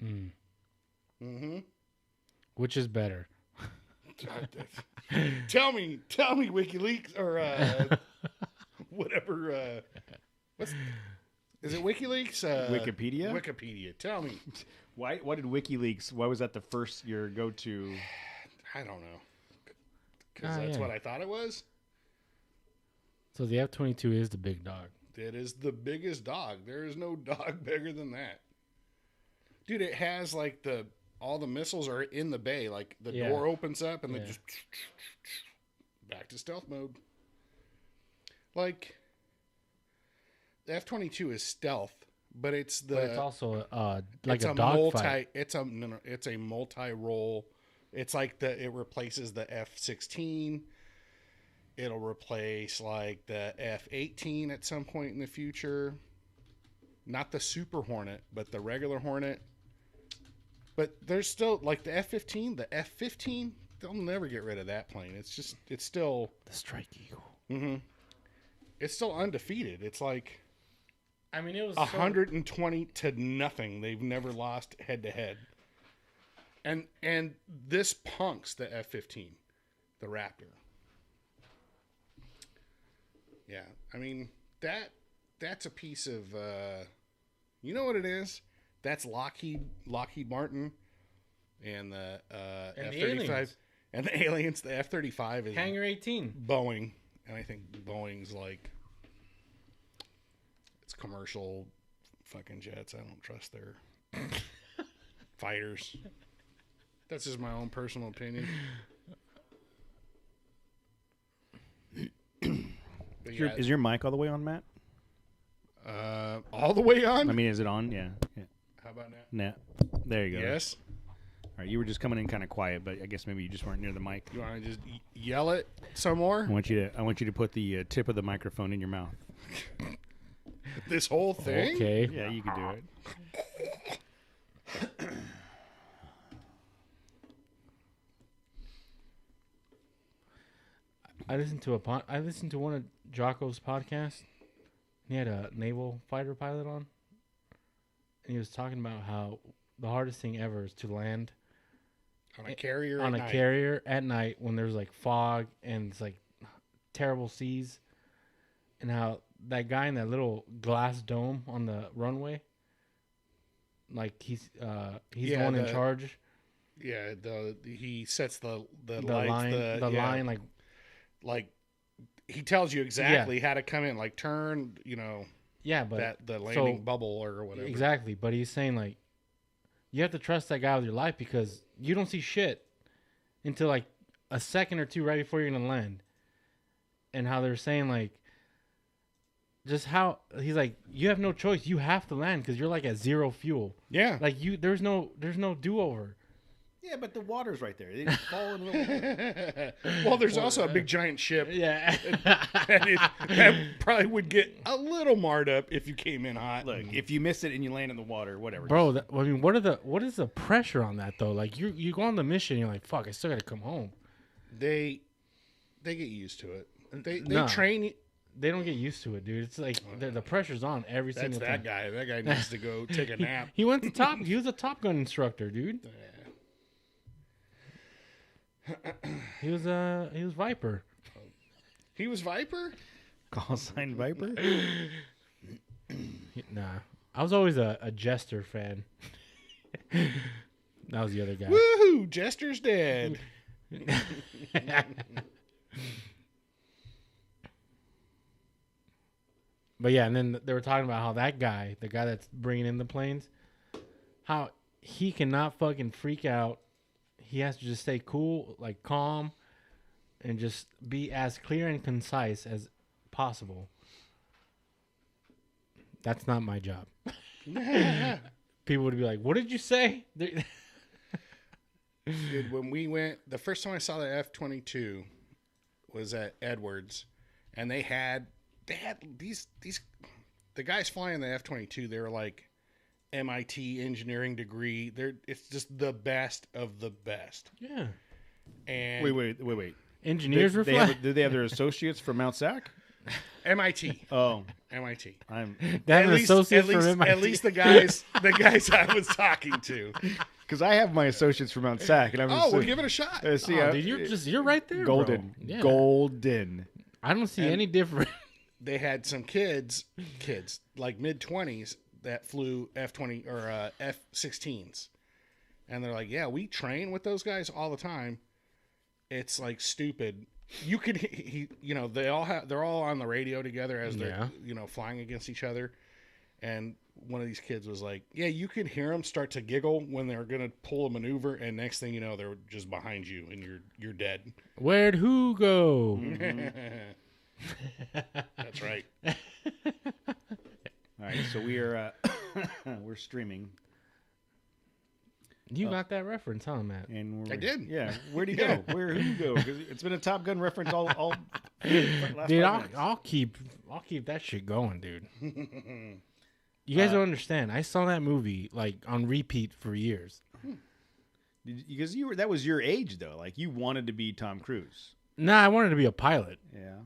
Mm. Mm-hmm. Which is better? Tell me, WikiLeaks or whatever. Is it WikiLeaks? Wikipedia. Wikipedia. Tell me. Why did WikiLeaks? Why was that the first your go-to? I don't know. Because that's what I thought it was. So the F-22 is the big dog. It is the biggest dog. There is no dog bigger than that. Dude, it has like all the missiles are in the bay. Like the door opens up and they just back to stealth mode. Like the F-22 is stealth, but it's also like it's a dogfight. It's a multi-role. It's like it replaces the F-16. It'll replace like the F-18 at some point in the future. Not the Super Hornet, but the regular Hornet. But there's still like the F-15. The F-15, they'll never get rid of that plane. It's still the Strike Eagle. Mm-hmm. It's still undefeated. It's like, I mean, it was 120 to nothing. They've never lost head to head. And this punks the F-15, the Raptor. Yeah, I mean that's a piece of you know what it is? That's Lockheed Martin and the F-35 and the aliens. The F-35 is Hangar 18, Boeing, and I think Boeing's like it's commercial fucking jets. I don't trust their fighters. That's just my own personal opinion. Is your mic all the way on, Matt? All the way on? I mean, is it on? Yeah. How about now? Nah. There you go. Yes. All right, you were just coming in kind of quiet, but I guess maybe you just weren't near the mic. You want to just yell it some more? I want you to put the tip of the microphone in your mouth. This whole thing? Okay. Yeah, you can do it. I listened to one of Jocko's podcasts. He had a naval fighter pilot on, and he was talking about how the hardest thing ever is to land on a carrier carrier at night when there's like fog and it's like terrible seas, and how that guy in that little glass dome on the runway, like he's the one in charge. Yeah, he sets the lights, line like he tells you exactly how to come in, like turn, but the landing bubble or whatever. Exactly, but he's saying like you have to trust that guy with your life because you don't see shit until like a second or two right before you're gonna land. And how they're saying like just how he's like you have no choice, you have to land because you're like at zero fuel. Yeah, like there's no do-over. Yeah, but the water's right there. They just fall in the water. Well, there's also a big giant ship. Yeah. that probably would get a little marred up if you came in hot. Look, if you miss it and you land in the water, whatever. Bro, I mean, what is the pressure on that though? Like you go on the mission, you're like, fuck, I still gotta come home. They get used to it. They train. They don't get used to it, dude. It's like the pressure's on every single time. That's that guy. That guy needs to go take a nap. He went to top. He was a Top Gun instructor, dude. He was Viper. He was Viper? Call sign Viper? Nah. I was always a Jester fan. That was the other guy. Woohoo! Jester's dead. But yeah, and then they were talking about how that guy, the guy that's bringing in the planes, how he cannot fucking freak out. He has to just stay cool, like calm, and just be as clear and concise as possible. That's not my job. People would be like, "What did you say?" Dude, when we went, the first time I saw the F-22 was at Edwards, and they had these the guys flying the F-22. They were like MIT engineering degree. It's just the best of the best. Yeah. And wait. Engineers do they have their associates from Mount Sac? MIT. Oh, MIT. I'm That an associate from MIT. At least the guys I was talking to. because I have my associates from Mount Sac, and I'm Oh, just we'll give it a shot. see, Oh, dude, you're right there, golden, bro. Yeah. golden. I don't see any difference. They had some kids like mid-20s that flew F-20 or F-16s. And they're like, yeah, we train with those guys all the time. It's like stupid. You could, they're all on the radio together as they're, flying against each other. And one of these kids was like, yeah, you could hear them start to giggle when they're going to pull a maneuver. And next thing you know, they're just behind you and you're dead. Where'd who go? That's right. All right, so we're streaming. You got that reference, huh, Matt? And I did. Yeah. Where'd he go? Where'd he go? Because it's been a Top Gun reference all last Dude, 5 minutes. I'll keep that shit going, dude. You guys don't understand. I saw that movie like on repeat for years. Because that was your age though. Like you wanted to be Tom Cruise. Nah, I wanted to be a pilot. Yeah.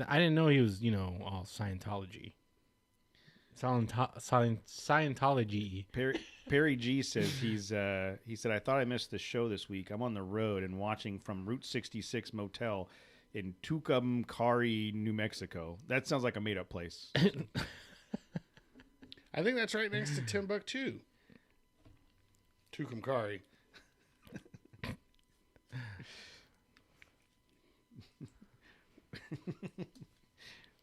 I didn't know he was, all Scientology. Scientology. Perry G says he said, I thought I missed the show this week. I'm on the road and watching from Route 66 Motel in Tucumcari, New Mexico. That sounds like a made up place. I think that's right next to Timbuktu. Tucumcari.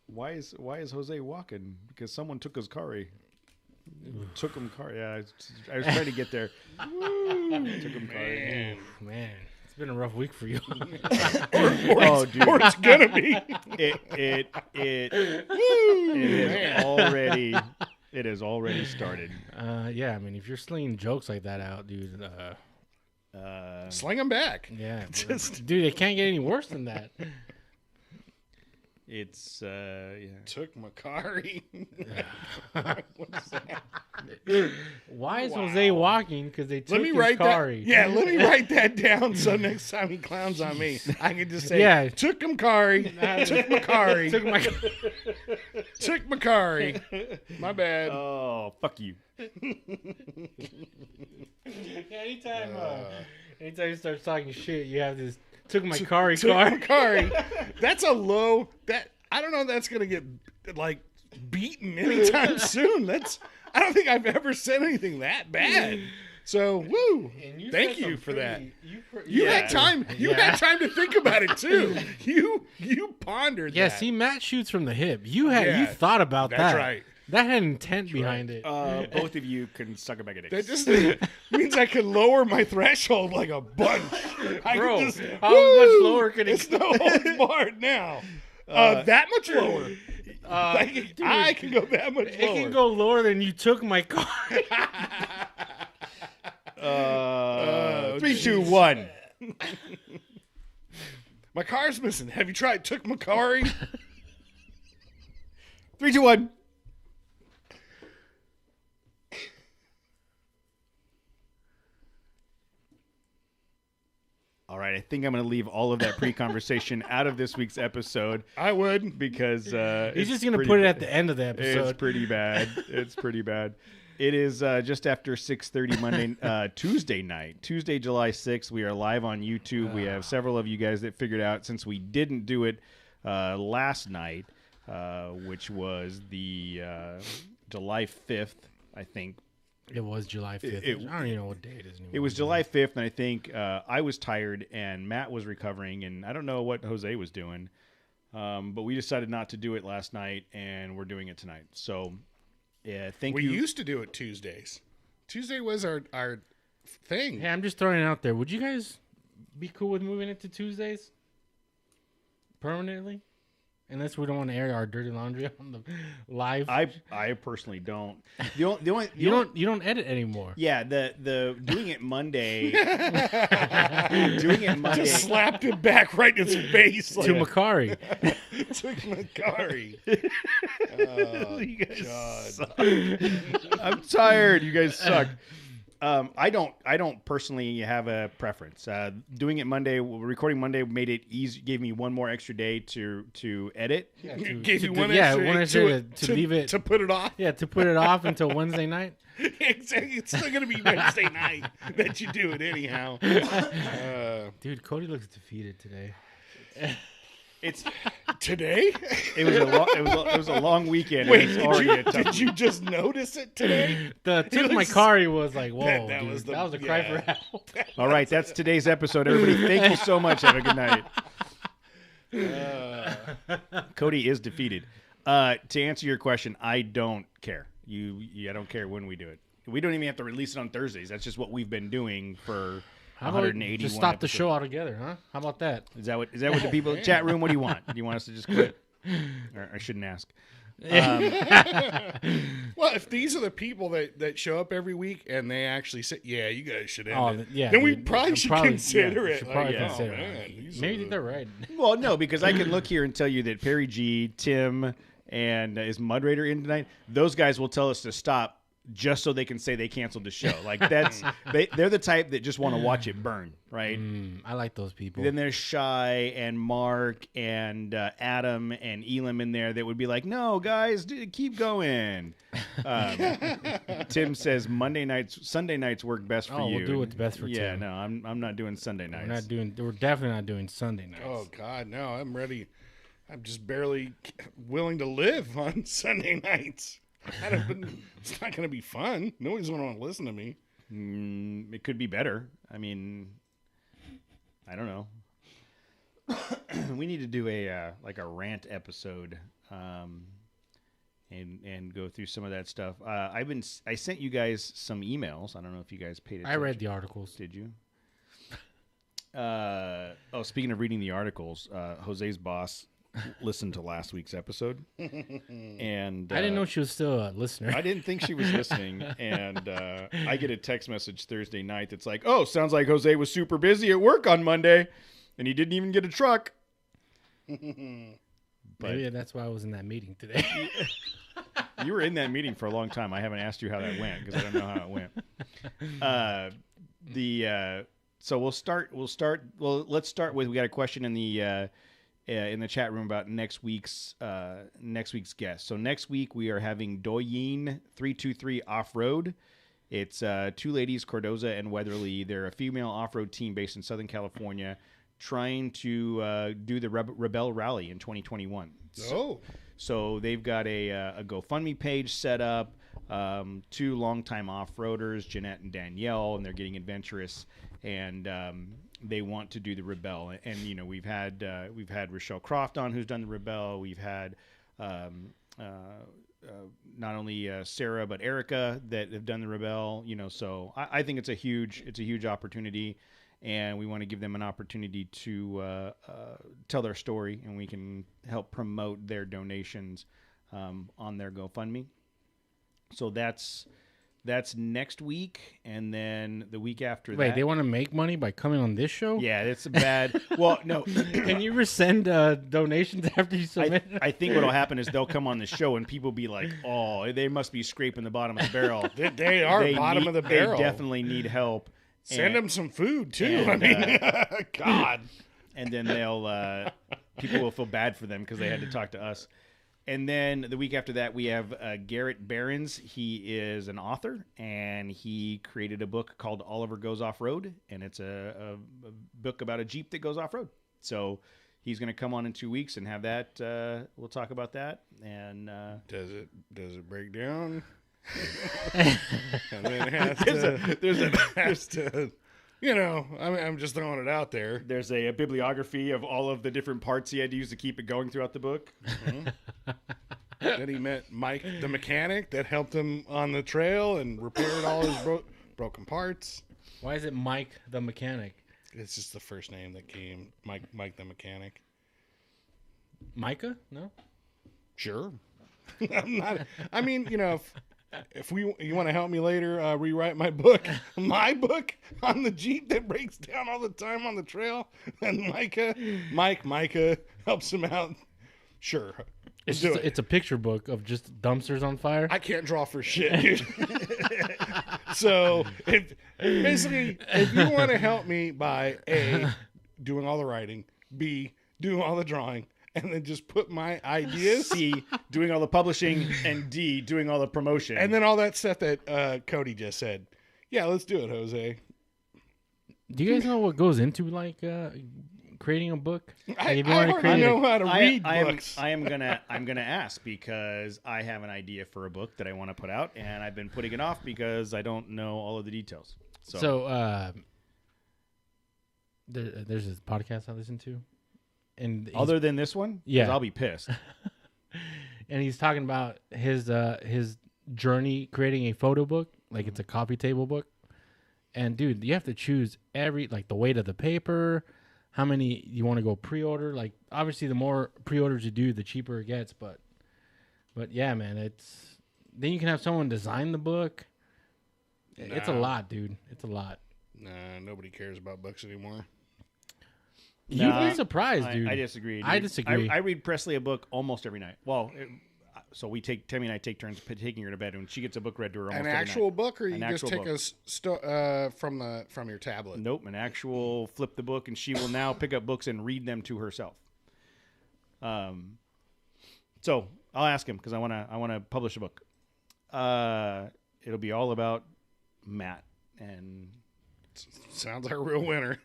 Why is Jose walking? Because someone took his curry. Took him car. Yeah, I was trying to get there. Took him car. Man, it's been a rough week for you. Oh, dude, Or it's gonna be. it has already started. Yeah, I mean, if you're slinging jokes like that out, dude. Sling them back. Yeah, dude, it can't get any worse than that. It's yeah. Took Macari. What's that? Why is Jose walking? Because they took Let me his write car. that. Yeah, let me write that down so next time he clowns on me, I can just say, Yeah. took Macari, took Macari, Took my. took Macari. My bad. Oh, fuck you. Anytime he starts talking shit, you have this. Took my car. Macari. That's a low. That I don't know if that's gonna get like beaten anytime soon. I don't think I've ever said anything that bad. So woo! Thank you for that. You had time. You had time to think about it too. You pondered. Yeah, that. see, Matt shoots from the hip. You thought about that. That's right. That had intent behind it. Both of you can suck it back at That just means I could lower my threshold like a bunch. Bro, I could how much lower could it It's no holds barred now. That much lower. I can go that much lower. It can go lower than you took my car. 3, 2, 1. My car's missing. Have you tried Took Macari? 3, 2, 1. All right, I think I'm going to leave all of that pre-conversation out of this week's episode. I would. Because He's just going to put it at the end of the episode. It's pretty bad. It's pretty bad. It is just after 6:30 Monday, Tuesday night, Tuesday, July 6th. We are live on YouTube. We have several of you guys that figured out, since we didn't do it last night, which was the July 5th, I think. It was July 5th. I don't even know what day it is anymore. It was July 5th, and I think I was tired, and Matt was recovering, and I don't know what Jose was doing. But we decided not to do it last night, and we're doing it tonight. So, yeah, thank you. We used to do it Tuesdays. Tuesday was our thing. Hey, I'm just throwing it out there. Would you guys be cool with moving it to Tuesdays? Permanently? Unless we don't want to air our dirty laundry on the live. I personally don't. The only you don't edit anymore. Yeah, the doing it Monday. Doing it Monday. Just slapped it back right in his face. To Macari. Took Macari. You guys suck. I'm tired. You guys suck. I don't personally have a preference. Doing it Monday, recording Monday made it easy. Gave me one more extra day to edit. Yeah, Gave you one extra extra to leave it to put it off. Yeah, to put it off until Wednesday night. Exactly. It's still gonna be Wednesday night that you do it anyhow. Dude, Cody looks defeated today. It's today. It was a long weekend. Wait, and it's already a tough did you just notice it today? The tip of my car, he was like, "Whoa, that dude, was that was a cry for help." All right, that's today's episode. Everybody, thank you so much. Have a good night. Cody is defeated. To answer your question, I don't care. I don't care when we do it. We don't even have to release it on Thursdays. That's just what we've been doing for How about 181 just stop the episodes. show altogether, huh? How about that? Is that what the people in the chat room? What do you want? Do you want us to just quit? Or I shouldn't ask. Well, if these are the people that show up every week and they actually say, "Yeah, you guys should end it," yeah, then we dude, probably should consider it. should Like, probably oh, consider man, it. these Maybe are they're right. Well, no, because I can look here and tell you that Perry G, Tim, and is Mud Raider in tonight? Those guys will tell us to stop just so they can say they canceled the show. Like that's they're the type that just want to watch it burn, right? I like those people. Then there's Shy and Mark and Adam and Elam in there that would be like, "No, guys, keep going." Tim says Sunday nights work best for you. We'll do what's best for Yeah, Tim. no, I'm not doing Sunday nights. We're definitely not doing Sunday nights. Oh God, no! I'm ready. I'm just barely willing to live on Sunday nights. It's not going to be fun. Nobody's going to want to listen to me. It could be better. I mean, I don't know. We need to do a rant episode, and go through some of that stuff. I sent you guys some emails. I don't know if you guys paid attention. I read the articles. Did you? Speaking of reading the articles, Jose's boss listened to last week's episode, and I didn't know she was still a listener. I didn't think she was listening, and I get a text message Thursday night that's like, "Oh, sounds like Jose was super busy at work on Monday, and he didn't even get a truck." Maybe that's why I was in that meeting today. You were in that meeting for a long time. I haven't asked you how that went because I don't know how it went. So we'll start. Well, let's start with, we got a question in the chat room about next week's guest. So next week we are having Doyin 323 Offroad. It's two ladies, Cordoza and Weatherly. They're a female off-road team based in Southern California, trying to do the Rebel Rally in 2021. So they've got a GoFundMe page set up. Two longtime off-roaders, Jeanette and Danielle, and they're getting adventurous, and they want to do the Rebel. And you know, we've had Rochelle Croft on, who's done the Rebel. We've had not only Sarah but Erica that have done the Rebel. You know, so I think it's a huge opportunity, and we want to give them an opportunity to tell their story, and we can help promote their donations on their GoFundMe. So that's next week, and then the week after that. Wait, they want to make money by coming on this show? Yeah, it's a bad. Well, no. Can you rescind donations after you submit? I think what'll happen is they'll come on the show, and people be like, "Oh, they must be scraping the bottom of the barrel." They are bottom of the barrel. They definitely need help. Send them some food too. I mean, God. And then people will feel bad for them because they had to talk to us. And then the week after that, we have Garrett Behrens. He is an author, and he created a book called Oliver Goes Off-Road, and it's a book about a Jeep that goes off-road. So he's going to come on in 2 weeks and have that. We'll talk about that. And does it break down? And then it has to. You know, I'm just throwing it out there. There's a bibliography of all of the different parts he had to use to keep it going throughout the book. Mm-hmm. Then he met Mike, the mechanic, that helped him on the trail and repaired all his broken parts. Why is it Mike the mechanic? It's just the first name that came. Mike the mechanic. Micah? No? Sure. I'm not. I mean, you know, if you want to help me later rewrite my book on the Jeep that breaks down all the time on the trail, and Micah helps him out. Sure. It's a picture book of just dumpsters on fire. I can't draw for shit, dude. So if you want to help me by A, doing all the writing, B, doing all the drawing, and then just put my ideas, C, doing all the publishing, and D, doing all the promotion. and then all that stuff that Cody just said. Yeah, let's do it, Jose. Do you guys know what goes into like creating a book? I Like, if you wanna already create know how to read books. I'm gonna ask because I have an idea for a book that I want to put out, and I've been putting it off because I don't know all of the details. So there's this podcast I listen to, and Other than this one, 'cause Yeah. I'll be pissed. and he's talking about his journey creating a photo book, like it's a coffee table book. And dude, you have to choose like the weight of the paper, how many you want to go pre-order. Like obviously, the more pre-orders you do, the cheaper it gets. But yeah, man, then you can have someone design the book. It's a lot, dude. It's a lot. Nah, nobody cares about books anymore. You'd be surprised, dude. I disagree. Dude. I disagree. I read Presley a book almost every night. Well, so Tammy and I take turns taking her to bed, and she gets a book read to her almost An every actual night. book, or you An just actual take book. from your tablet? Nope, an actual flip the book, and she will now pick up books and read them to herself. So I'll ask him because I want to publish a book. It'll be all about Matt, and Sounds like a real winner.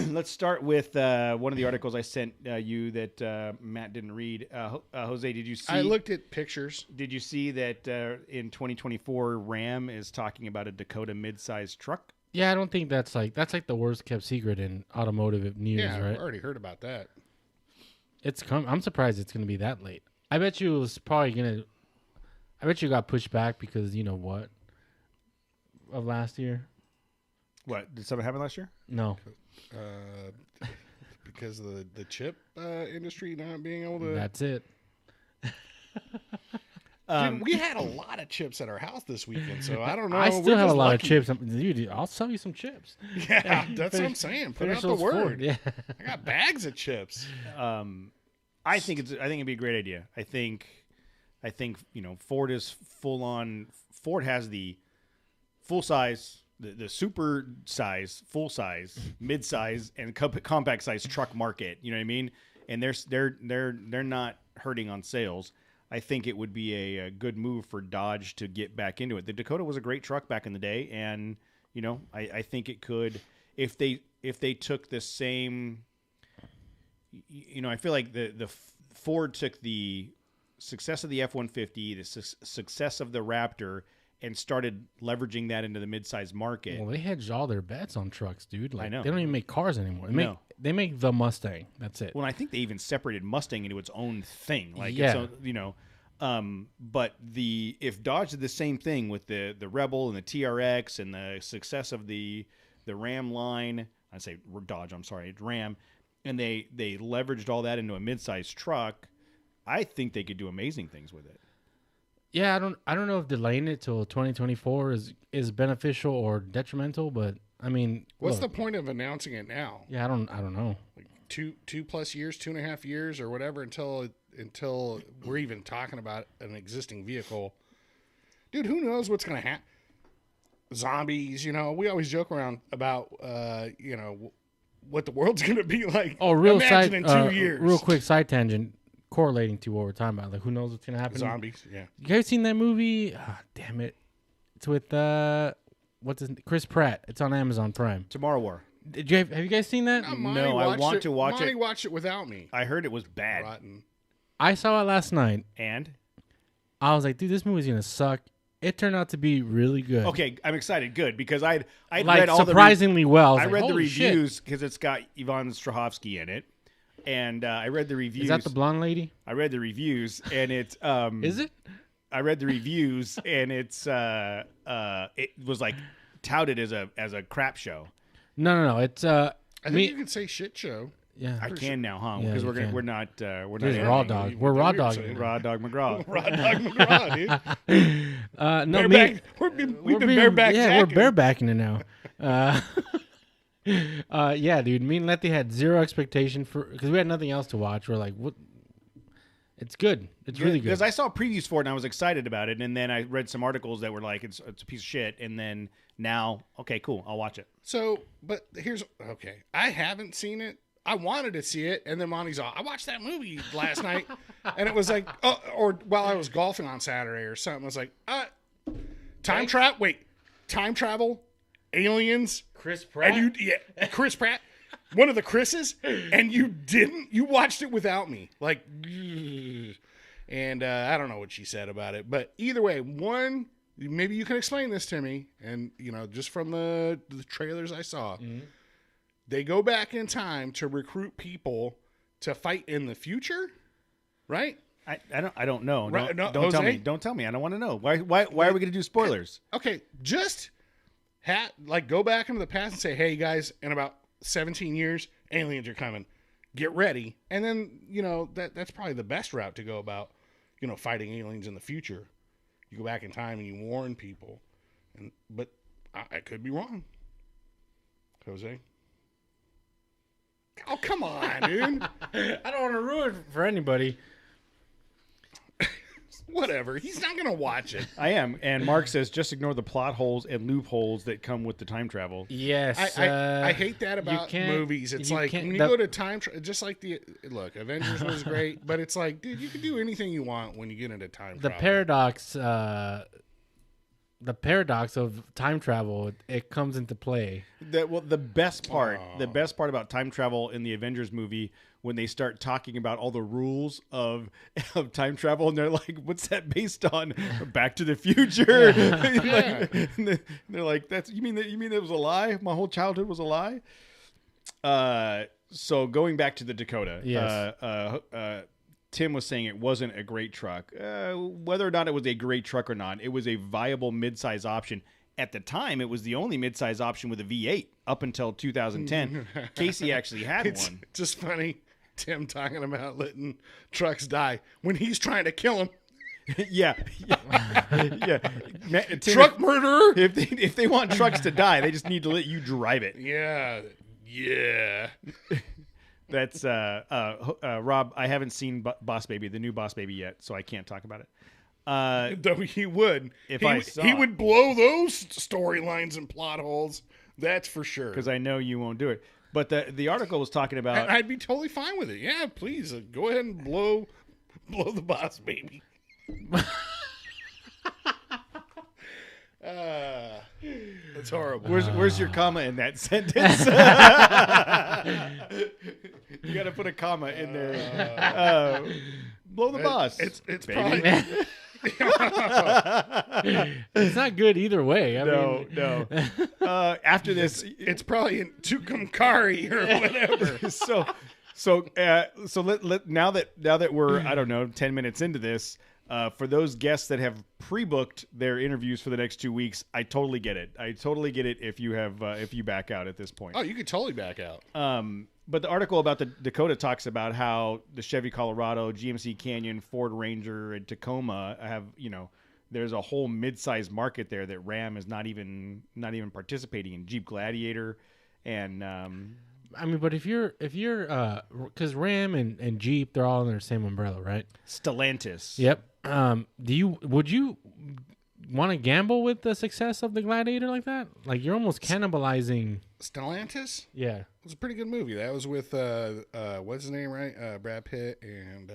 let's start with one of the articles I sent you that Matt didn't read. Jose, did you see? I looked at pictures. Did you see that in 2024 Ram is talking about a Dakota mid-sized truck? Yeah, I don't think that's like the worst kept secret in automotive news, Yeah, right? I've already heard about that. I'm surprised it's gonna be that late. I bet you it was probably gonna. I bet you got pushed back because you know what of last year. What, did something happen last year? No, Because of the chip industry not being able to. that's it. Dude, we had a lot of chips at our house this weekend, so I don't know. I We're still have a just lot lucky. of chips. Dude, I'll sell you some chips. Yeah, that's what I'm Finish- saying. Put finish out the those word. forward, yeah. I got bags of chips. I think it'd be a great idea. I think Ford is full on. Ford has the full size, the super size, full size, mid size, and compact size truck market. You know what I mean? And they're not hurting on sales. I think it would be a good move for Dodge to get back into it. The Dakota was a great truck back in the day, and I think it could if they took the same. I feel like the Ford took the success of the F-150, the success of the Raptor, and started leveraging that into the mid-size market. Well, they hedged all their bets on trucks, dude. Like, I know. They don't even make cars anymore. They make the Mustang. That's it. Well, I think they even separated Mustang into its own thing. Like, Yeah. but if Dodge did the same thing with the Rebel and the TRX and the success of the Ram line, I say Dodge, I'm sorry, Ram, and they leveraged all that into a mid-sized truck, I think they could do amazing things with it. Yeah, I don't know if delaying it till 2024 is beneficial or detrimental, but I mean, What's look, the point of announcing it now? Yeah, I don't know. Like two plus years, 2.5 years, or whatever until we're even talking about an existing vehicle. Dude, who knows what's gonna happen? Zombies, we always joke around about what the world's gonna be like. Oh, real Imagine side, in 2 years. real quick side tangent, correlating to what we're talking about. Like, who knows what's gonna happen? Zombies, yeah. You guys seen that movie? Ah, damn it! It's with Chris Pratt. It's on Amazon Prime. Tomorrow War. Have you guys seen that? No, I want to watch Monty it. watched it without me. I heard it was bad. Rotten. I saw it last night. And? I was like, dude, this movie's gonna suck. It turned out to be really good. Okay, I'm excited. Good, because I'd like read all surprisingly well. I read the "Holy shit." reviews because it's got Yvonne Strahovski in it, and I read the reviews. Is that the blonde lady? I read the reviews, and it's Is it? I read the reviews, and it's it was like touted as a crap show. No. It's I think you could say shit show. yeah. I can now, huh? Yeah, Because you we're can. not There's editing. Raw Dog. We're Raw Dog. Raw Dog McGraw. Raw Dog McGraw, dude. No, Bareback- we've been bareback Yeah, we're jacking. barebacking it now. Yeah, dude. Me and Letty had zero expectation because we had nothing else to watch. We're like, what? It's good. It's really good. Because I saw previews for it and I was excited about it, and then I read some articles that were like, it's a piece of shit, and then now, okay, cool, I'll watch it. So, but okay. I haven't seen it. I wanted to see it, and then Monty's all, I watched that movie last night, and it was like, or while I was golfing on Saturday or something, I was like, time travel, aliens, Chris Pratt. and Chris Pratt, one of the Chris's, and you watched it without me, like, and I don't know what she said about it, but either way, maybe you can explain this to me, and just from the trailers I saw. Mm-hmm. They go back in time to recruit people to fight in the future, right? I don't know. Right, don't tell me. Don't tell me. I don't want to know. Why are we going to do spoilers? Okay, just go back into the past and say, "Hey guys, in about 17 years, aliens are coming. Get ready." And then that's probably the best route to go about fighting aliens in the future. You go back in time and you warn people, but I could be wrong, Jose. Oh, come on, dude. I don't want to ruin it for anybody. Whatever. He's not going to watch it. I am. And Mark says just ignore the plot holes and loopholes that come with the time travel. Yes. I hate that about movies. It's like when you go to time travel, just like Avengers was great, but it's like, dude, you can do anything you want when you get into time travel. The paradox of time travel, it comes into play. The best part about time travel in the Avengers movie, when they start talking about all the rules of time travel, and they're like, "What's that based on? Back to the Future?" Yeah. They're like, you mean it was a lie? My whole childhood was a lie. So going back to the Dakota, yes. Tim was saying it wasn't a great truck. Whether or not it was a great truck or not, it was a viable midsize option. At the time, it was the only midsize option with a V8 up until 2010. Casey actually had one. It's just funny, Tim talking about letting trucks die when he's trying to kill them. yeah. Tim, truck murderer. If they want trucks to die, they just need to let you drive it. Yeah. That's Rob. I haven't seen Boss Baby, the new Boss Baby yet, so I can't talk about it. Though he would, he would blow those storylines and plot holes. That's for sure. Because I know you won't do it. But the article was talking about. And I'd be totally fine with it. Yeah, please go ahead and blow the Boss Baby. That's horrible. Where's your comma in that sentence? You got to put a comma in there. Blow the boss. It's baby. probably. It's not good either way. I mean, no. After this, it's probably in Tucumcari or whatever. So now that we're 10 minutes into this. For those guests that have pre-booked their interviews for the next 2 weeks, I totally get it. If you back out at this point. Oh, you could totally back out. But the article about the Dakota talks about how the Chevy Colorado, GMC Canyon, Ford Ranger, and Tacoma have, there's a whole mid-sized market there that Ram is not even participating in. Jeep Gladiator, and but if you're because Ram and Jeep, they're all under the same umbrella, right? Stellantis. Yep. Would you want to gamble with the success of the Gladiator like that? Like you're almost cannibalizing Stellantis. Yeah, it was a pretty good movie. That was with what's his name, right? Brad Pitt and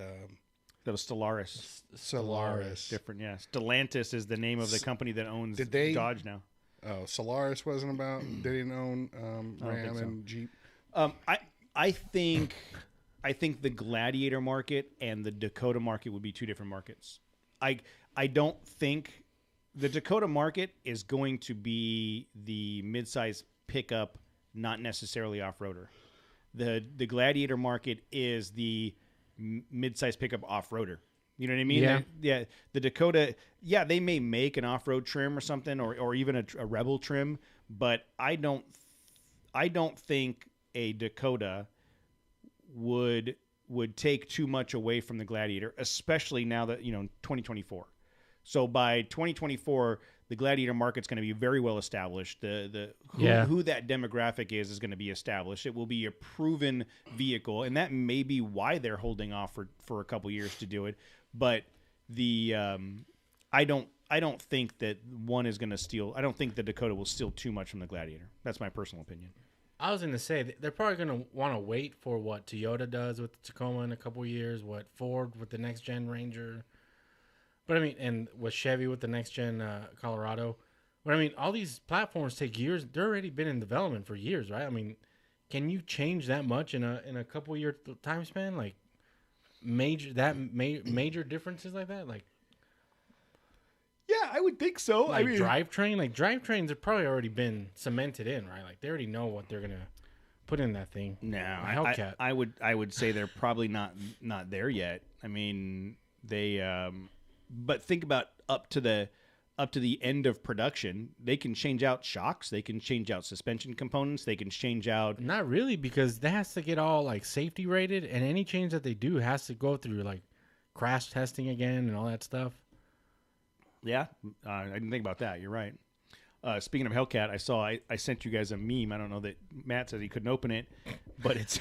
that was Stellaris. Solaris. Different, yeah. Stellantis is the name of the company that owns Dodge now. Oh, Solaris wasn't about. They didn't own Ram and Jeep. I think the Gladiator market and the Dakota market would be two different markets. I don't think the Dakota market is going to be the midsize pickup, not necessarily off-roader. The Gladiator market is the midsize pickup off-roader. You know what I mean? Yeah. The Dakota, they may make an off-road trim or something, or even a Rebel trim, but I don't think a Dakota would take too much away from the Gladiator, especially now that 2024. So by 2024, the Gladiator market's going to be very well established. Who that demographic is going to be established. It will be a proven vehicle, and that may be why they're holding off for a couple years to do it. But I don't think that one is going to steal. I don't think the Dakota will steal too much from the Gladiator. That's my personal opinion. I was going to say, they're probably going to want to wait for what Toyota does with the Tacoma in a couple years, what Ford with the next-gen Ranger. But, I mean, and with Chevy with the next-gen Colorado. But, I mean, all these platforms take years. They're already been in development for years, right? I mean, can you change that much in a couple-year time span? Like, major differences like that? Like, yeah, I would think so. Like drivetrain, drivetrains have probably already been cemented in, right? Like they already know what they're gonna put in that thing. No, I would say they're probably not there yet. I mean, they. But think about up to the end of production, they can change out shocks, they can change out suspension components, they can change out. Not really, because that has to get all like safety rated, and any change that they do has to go through like crash testing again and all that stuff. Yeah, I didn't think about that. You're right. Speaking of Hellcat, I sent you guys a meme. I don't know that Matt said he couldn't open it, but it's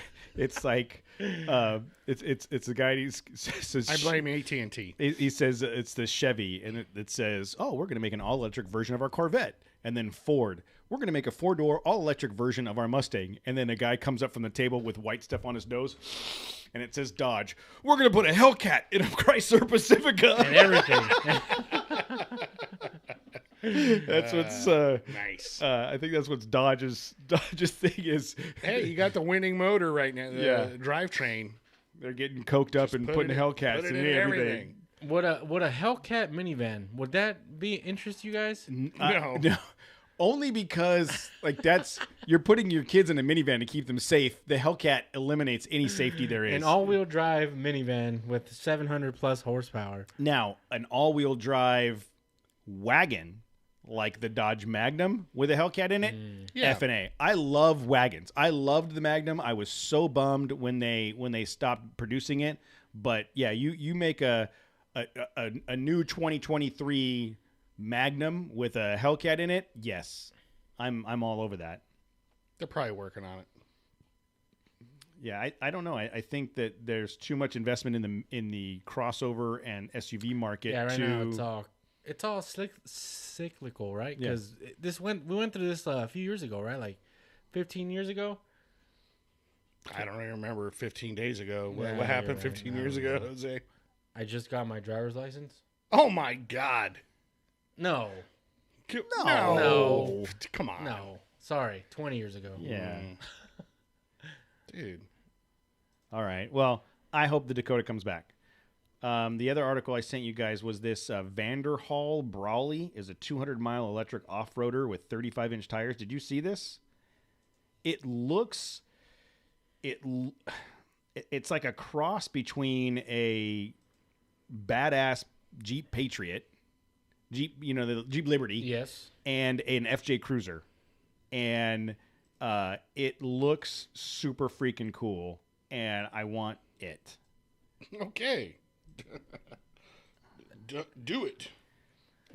like it's a guy. He says, I blame AT&T. He says it's the Chevy, and it says, "Oh, we're going to make an all-electric version of our Corvette." And then Ford, we're going to make a 4-door all-electric version of our Mustang. And then a guy comes up from the table with white stuff on his nose, and it says Dodge. We're going to put a Hellcat in a Chrysler Pacifica and everything. That's what's nice. I think that's what Dodge's thing is. Hey, you got the winning motor right now. The drivetrain. They're getting coked up and putting Hellcats in everything. Would a Hellcat minivan, would that be interest you guys? No. Only because you're putting your kids in a minivan to keep them safe. The Hellcat eliminates any safety there is. An all-wheel drive minivan with 700 plus horsepower. Now, an all-wheel drive wagon like the Dodge Magnum with a Hellcat in it, F&A. I love wagons. I loved the Magnum. I was so bummed when they stopped producing it. But yeah, you make a new 2023 Magnum with a Hellcat in it. Yes, I'm all over that. They're probably working on it. Yeah, I don't know. I think that there's too much investment in the crossover and SUV market. Yeah, right now it's all cyclical, right? Because we went through this a few years ago, right? Like 15 years ago. I don't even remember 15 days ago. What happened 15 years ago, Jose? I just got my driver's license. Oh my God! No. Come on. No. Sorry, 20 years ago. Yeah. Dude. All right. Well, I hope the Dakota comes back. The other article I sent you guys was this Vanderhall Brawley is a 200-mile electric off-roader with 35-inch tires. Did you see this? It's like a cross between a badass Jeep Patriot, the Jeep Liberty, yes, and an FJ Cruiser, and it looks super freaking cool, and I want it. Okay. Do it.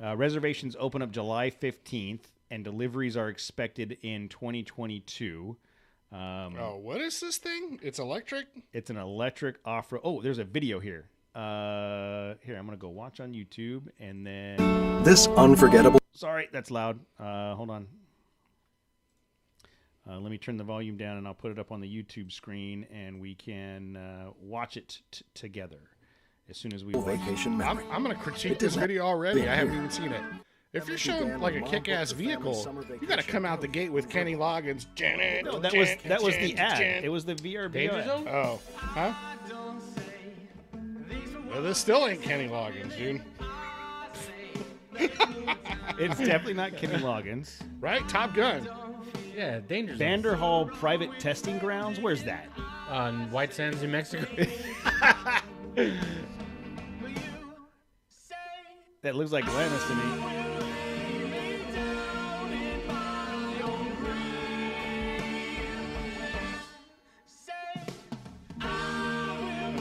Reservations open up July 15th, and deliveries are expected in 2022. What is this thing? It's electric? It's an electric off-road. Oh, there's a video here. Here, I'm going to go watch on YouTube, and then... This unforgettable... Sorry, that's loud. Hold on. Let me turn the volume down, and I'll put it up on the YouTube screen, and we can watch it together as soon as we... Vacation memory. I'm going to critique this video already. I haven't even seen it. If you're showing like a kick-ass vehicle, you got to come out the gate with Kenny Loggins. No, that was the ad. It was the VRB Danger ad. Zone? Oh, huh? Well, this still ain't Kenny Loggins, dude. It's definitely not Kenny Loggins. Right? Top Gun. Yeah, Danger Zone. Vanderhall Private Testing Grounds? Where's that? On White Sands, New Mexico. That looks like Atlantis to me.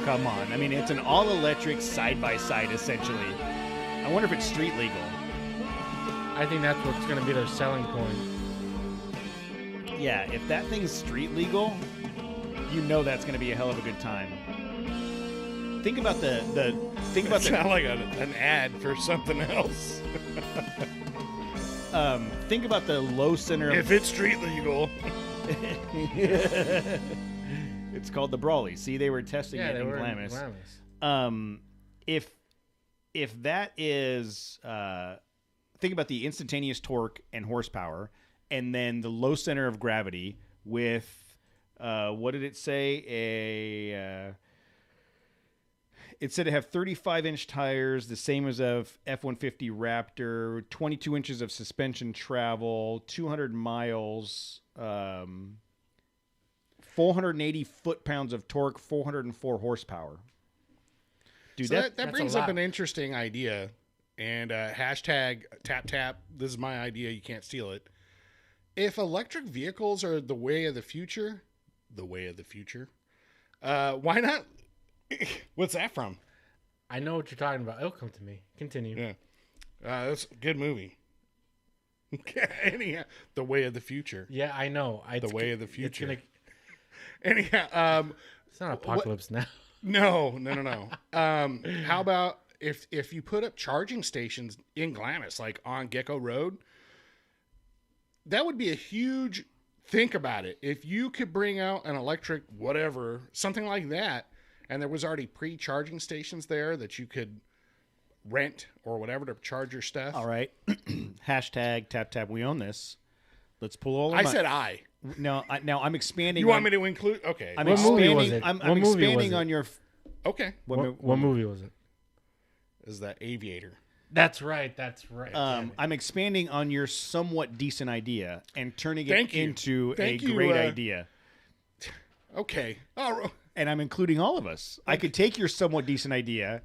Come on. I mean, it's an all-electric side-by-side, essentially. I wonder if it's street legal. I think that's what's going to be their selling point. Yeah, if that thing's street legal, you know that's going to be a hell of a good time. Think about think about Sound like an ad for something else. think about the low center of If it's street legal. It's called the Brawley. See, they were testing it in Glamis. If that is think about the instantaneous torque and horsepower, and then the low center of gravity with what did it say? It said it have 35-inch tires, the same as of F-150 Raptor, 22 inches of suspension travel, 200 miles, 480 foot-pounds of torque, 404 horsepower. Dude, So that that's brings a up lot. an interesting idea. And hashtag tap tap. This is my idea. You can't steal it. If electric vehicles are the way of the future, why not? What's that from? I know what you're talking about. It'll come to me. Continue. Yeah, that's a good movie. Anyhow, the way of the future. Yeah, I know. The way of the future. It's Anyhow, not apocalypse now. no. How about if you put up charging stations in Glamis, like on Gecko Road? That would be a huge. Think about it. If you could bring out an electric whatever, something like that, and there was already pre-charging stations there that you could rent or whatever to charge your stuff. all right. Hashtag tap tap. We own this. Let's pull all. Said I. No. Now I'm expanding. You want me to include? Okay. I'm What movie expanding. was it? I'm What movie was expanding it? on your. Okay. What movie was it? Is that Aviator? That's right. Damn it. I'm expanding on your somewhat decent idea and turning it Thank you. into Thank a you, great idea. Okay. Oh, And I'm including all of us. I could take your somewhat decent idea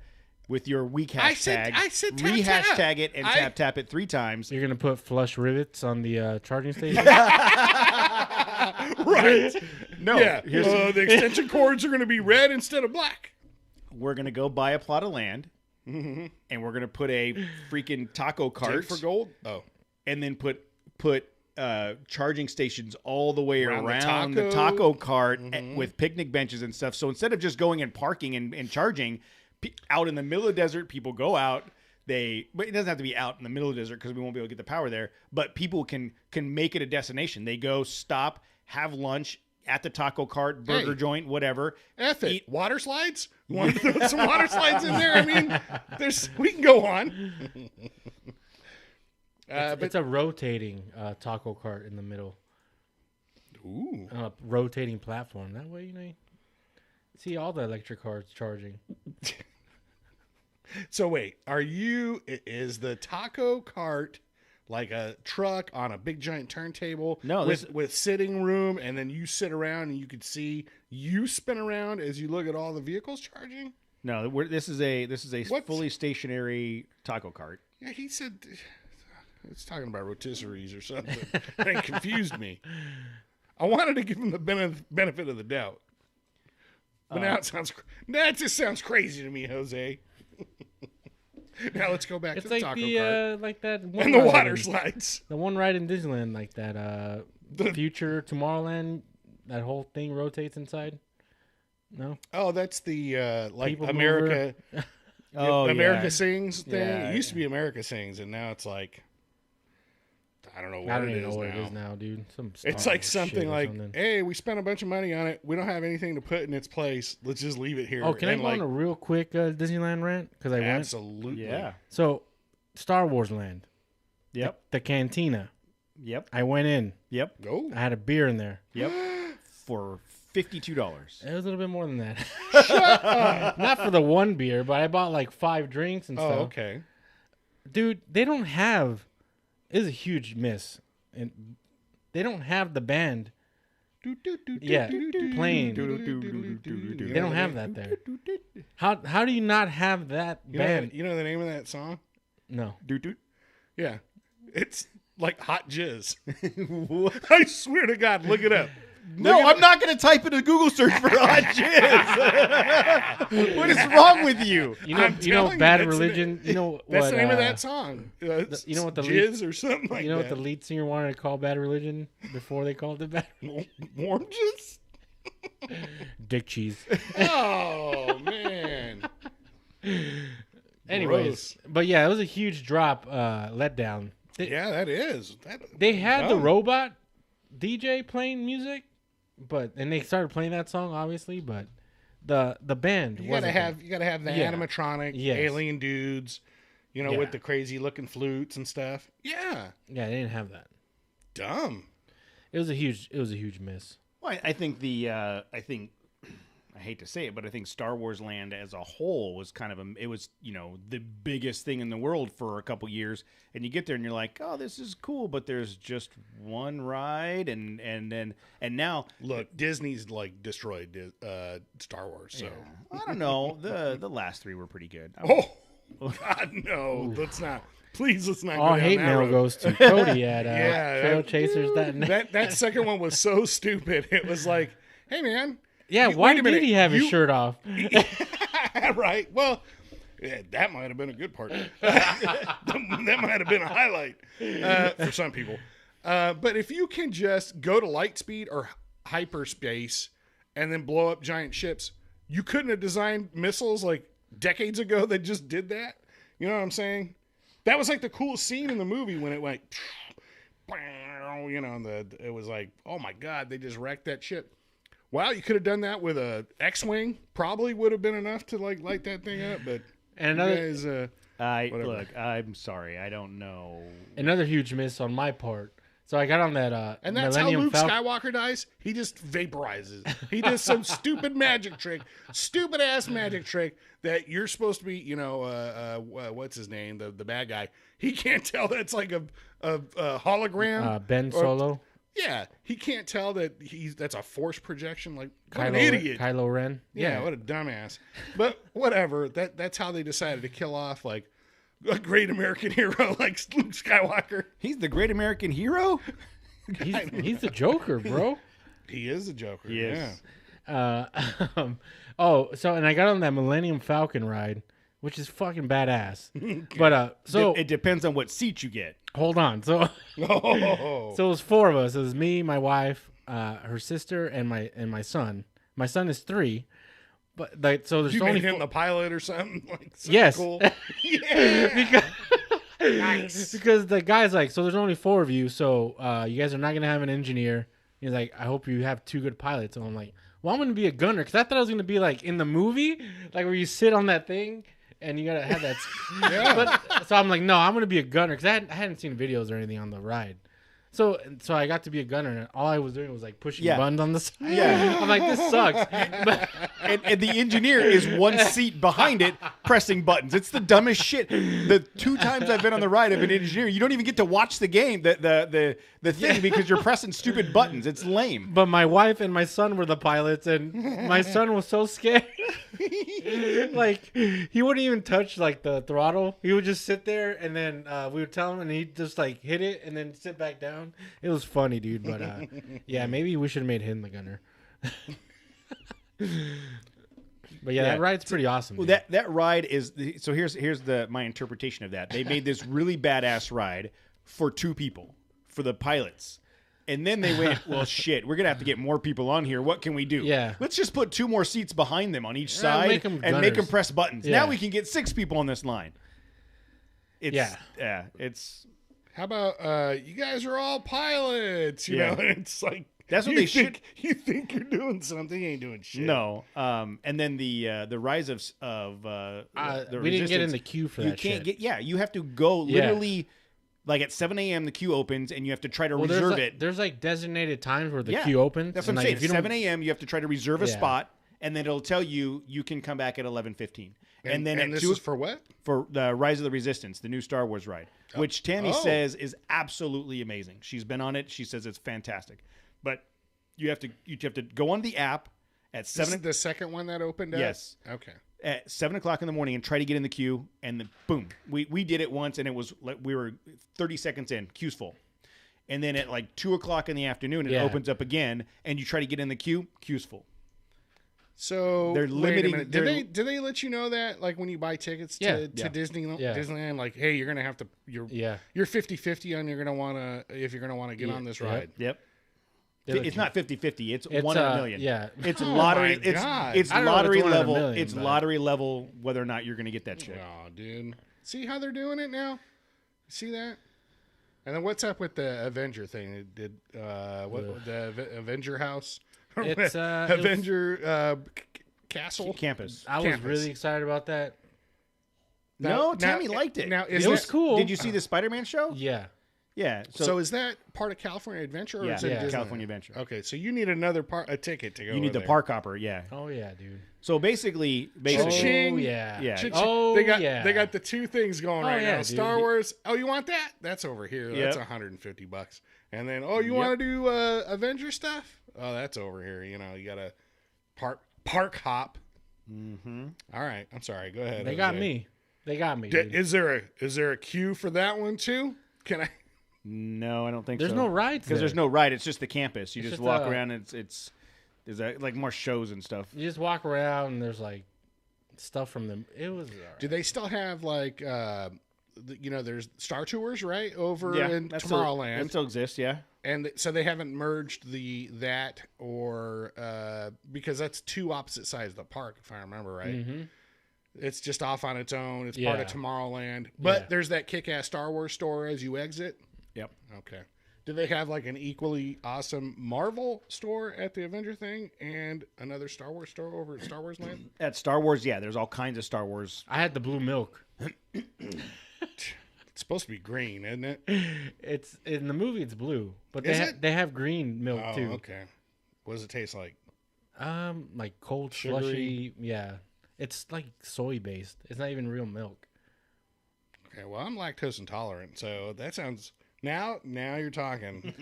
with your weak I said hashtag, tap, re-hashtag it, and I- tap it 3 times. You're going to put flush rivets on the charging station? right. No, Yeah. here's The extension cords are going to be red instead of black. we're gonna go buy a plot of land, and we're gonna put a freaking taco Take cart for gold. Oh. and then put charging stations all the way Around the around the taco. taco cart with picnic benches and stuff. So instead of just going and parking and charging out in the middle of the desert, people go out. But it doesn't have to be out in the middle of the desert because we won't be able to get the power there. But people can make it a destination. They go, stop, have lunch at the taco cart, burger Hey. joint, whatever. F it. Eat- Water slides? You want to throw some water slides in there? I mean, we can go on. It's a rotating taco cart in the middle. Ooh. Rotating platform. That way, you see all the electric cars charging. So wait, is the taco cart like a truck on a big giant turntable No, with sitting room, and then you sit around and you could see you spin around as you look at all the vehicles charging? No, this is a What? fully stationary taco cart. Yeah, he said it's talking about rotisseries or something. It confused me. I wanted to give him the benefit of the doubt. But now that just sounds crazy to me, Jose. Now let's go back It's to the like taco the cart like that one and the ride water in- slides. The one ride in Disneyland, like that Future Tomorrowland, that whole thing rotates inside. No, Oh, that's the like People America. Oh, America yeah. Sings thing. Yeah, It used to be America Sings, and now it's like I don't know what I don't it even know is what now. it is now, dude. Some It's Star like Wars something shit or like, something. hey, we spent a bunch of money on it. We don't have anything to put in its place. Let's just leave it here. Oh, can I And go on a real quick Disneyland rant? Because I went. absolutely. Yeah. So, Star Wars Land, Yep. the cantina. Yep. I went in. Yep. Go. I had a beer in there. Yep. For $52. It was a little bit more than that. Not for the one beer, but I bought like 5 drinks and Oh, stuff. okay. Dude, they don't have. It's a huge miss, and they don't have the band. Yeah, playing. They don't have that there. How do you not have that band? You know the name of that song? No. Yeah. It's like Hot Jizz. I swear to God, look it up. No, I'm not going to type in a Google search for hot jizz. What is wrong with you? You know, telling Bad you, that's Religion. You know That's what, the name of that song. you know what the Jizz or something like that. You know what the lead singer wanted to call Bad Religion before they called it Bad? Warm jizz? Dick cheese. Oh man. Anyways, Gross. but yeah, it was a huge drop, letdown. Yeah, that is. They had the dumb. robot DJ playing music, and they started playing that song obviously, but the band You gotta have the Yeah. animatronic Yes. alien dudes, Yeah. with the crazy looking flutes and stuff. Yeah, Yeah, they didn't have that. dumb. It was a huge miss. Well, I think I hate to say it, but I think Star Wars Land as a whole was kind of the biggest thing in the world for a couple years. And you get there and you're like, oh, this is cool, but there's just one ride, and now Look, Disney's like destroyed Star Wars. So I don't know. The last three were pretty good. oh God, no, let's not. Please, let's not. All go down hate that mail road. goes to Cody at Yeah, Trailchasers.net. That second one was so stupid. It was like, hey man. Yeah, you- why wait a did minute, he have his you- shirt off? Right. Well, yeah, that might have been a good part. that might have been a highlight for some people. But if you can just go to light speed or hyperspace and then blow up giant ships, you couldn't have designed missiles like decades ago that just did that. You know what I'm saying? That was like the coolest scene in the movie when it went, it was like, oh my God, they just wrecked that ship. Wow, you could have done that with a X-wing. Probably would have been enough to like light that thing up. But And you another guys, whatever. Look, I'm sorry, I don't know. another huge miss on my part. So I got on that and that's Millennium how Luke Falcon. Skywalker dies. He just vaporizes. He does some stupid magic trick, stupid ass magic trick that you're supposed to be. What's his name? The bad guy. He can't tell that's like a hologram. Ben or- Solo, Yeah, he can't tell that that's a force projection. Like what an idiot. Kylo Ren. Yeah, what a dumbass. But whatever. That's how they decided to kill off like a great American hero like Luke Skywalker. He's the great American hero? He's the Joker, bro. He is a Joker. Yes. Yeah. And I got on that Millennium Falcon ride, which is fucking badass. But It depends on what seat you get. hold on. So Oh. so it was four of us. It was me, my wife, her sister, and my son. My son is 3. But like, so there's you only made him the pilot or something? Like something Yes. cool. Yeah. because the guy's like, so there's only 4 of you, so you guys are not gonna have an engineer. He's like, I hope you have 2 good pilots. And I'm like, well, I'm gonna be a gunner because I thought I was gonna be like in the movie, like where you sit on that thing and you gotta have that. Yeah. But so I'm like, no, I'm gonna be a gunner because I hadn't seen videos or anything on the ride. So I got to be a gunner, and all I was doing was like pushing buttons on the side. Yeah. I'm like, this sucks. But And the engineer is one seat behind it pressing buttons. It's the dumbest shit. The 2 times I've been on the ride of an engineer, you don't even get to watch the game, the thing, because you're pressing stupid buttons. It's lame. But my wife and my son were the pilots, and my son was so scared. Like, he wouldn't even touch, like, the throttle. He would just sit there, and then we would tell him, and he'd just, like, hit it and then sit back down. It was funny, dude. But, yeah, maybe we should have made him the gunner. But, yeah, that ride's pretty awesome. Well, dude. that ride is so. Here's my interpretation of that. They made this really badass ride for 2 people, for the pilots, and then they went, well, shit, we're gonna have to get more people on here. What can we do? Yeah. let's just put 2 more seats behind them on each side make 'em and make them gunners. press buttons. Yeah. Now we can get 6 people on this line. It's, it's. How about you guys are all pilots? You know, and it's like That's what you they think, You think you're doing something, you ain't doing shit. No, and then the rise of the we didn't get in resistance, the queue for you that can't shit. get. You have to go literally. Like at 7 a.m. the queue opens and you have to try to reserve it. There's like designated times where the queue opens. That's what I'm like, saying. if you 7 don't- a.m. you have to try to reserve a Yeah. spot, and then it'll tell you can come back at 11:15. And then at this 2 is for what? for the Rise of the Resistance, the new Star Wars ride, which Tammy says is absolutely amazing. She's been on it. She says it's fantastic. But you have to go on the app at This 7. is the second one that opened up? Yes. Okay. At 7 o'clock in the morning and try to get in the queue, and then boom, we did it once, and it was like we were 30 seconds in, queue's full, and then at like 2:00 in the afternoon, it opens up again, and you try to get in the queue. Queue's full. So they're limiting. Wait a minute. Do they let you know that, like when you buy tickets to Disneyland, like, hey, you're gonna have to you're 50-50 on you're gonna wanna get on this ride. Yep. It's not 50-50. It's 1 in a million. Yeah. It's lottery. It's lottery level. It's but... lottery level whether or not you're gonna get that shit. Oh, dude. See how they're doing it now? See that? And then what's up with the Avenger thing? Did the Avenger house? It's Avenger Castle Campus. I was really excited about that. Tammy liked it. Now, it was cool. Did you see the Spider-Man show? Yeah. Yeah. So is that part of California Adventure? Or is it Disneyland? California Adventure. Okay, so you need a ticket to go. You need the there. park hopper. Yeah. Oh yeah, dude. So basically, Cha-ching. yeah. They got the two things going right now. Dude. Star Wars. Oh, you want that? That's over here. That's $150. And then you want to do Avenger stuff? Oh, that's over here. You know, you got a park hop. Mm-hmm. All right, I'm sorry. Go ahead. They got me. Is there a queue for that one too? Can I? No, I don't think there's so. no rides because there's no ride. It's just the campus. You it's just just walk around. And there's like more shows and stuff. You just walk around and there's like stuff from them. It was. Right. Do they still have like there's Star Tours right over in Tomorrowland? That still exists. Yeah. And so they haven't merged that because that's two opposite sides of the park, if I remember right. Mm-hmm. It's just off on its own. It's part of Tomorrowland. But there's that kick-ass Star Wars store as you exit. Yep. Okay. Do they have like an equally awesome Marvel store at the Avenger thing and another Star Wars store over at Star Wars Land? At Star Wars, yeah, there's all kinds of Star Wars. I had the blue milk. It's supposed to be green, isn't it? It's in the movie. It's blue, but they have green milk too. Okay. What does it taste like? Like cold, Sugary. slushy. Yeah, it's like soy based. It's not even real milk. Okay. Well, I'm lactose intolerant, so that sounds. Now you're talking.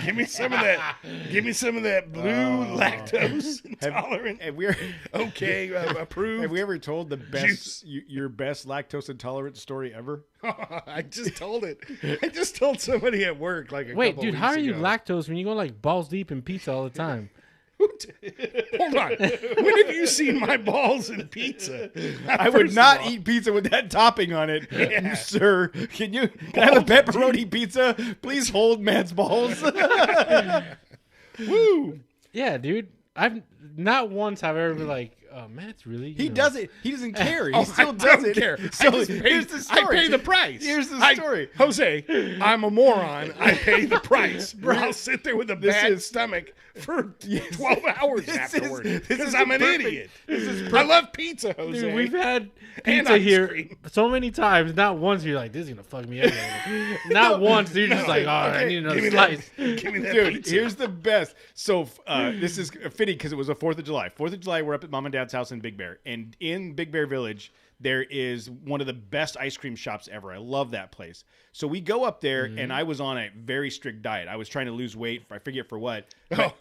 Give me some of that. Give me some of that blue lactose intolerant. Approved. Have we ever told the best your best lactose intolerant story ever? I just told it. I just told somebody at work like a Wait, couple dude, weeks how are you ago. lactose when you go like balls deep in pizza all the time? Hold on. When have you seen my balls in pizza? I would not eat pizza with that topping on it, sir. Can I have a pepperoni pizza? Please hold Matt's balls. Woo! Yeah, dude. I've not once have I ever been like, oh man, it's really. He does it. He doesn't care. He still doesn't does it. care. So here's the story. I pay the price. Here's the story. Jose, I'm a moron. I pay the price. Bro, I'll sit there with a bad stomach for 12 hours afterward because I'm an idiot. I love pizza, Jose. Dude, we've had And pizza ice here cream. so many times. Not once you're like, this is gonna fuck me up. Not once. You're just like, oh, I need another slice. Give me that Dude, pizza. here's the best. So this is fitting because it was a 4th of July. 4th of July, we're up at Mom and Dad's house in Big Bear. And in Big Bear Village, there is one of the best ice cream shops ever. I love that place. So we go up there, and I was on a very strict diet. I was trying to lose weight. I forget for what. Oh.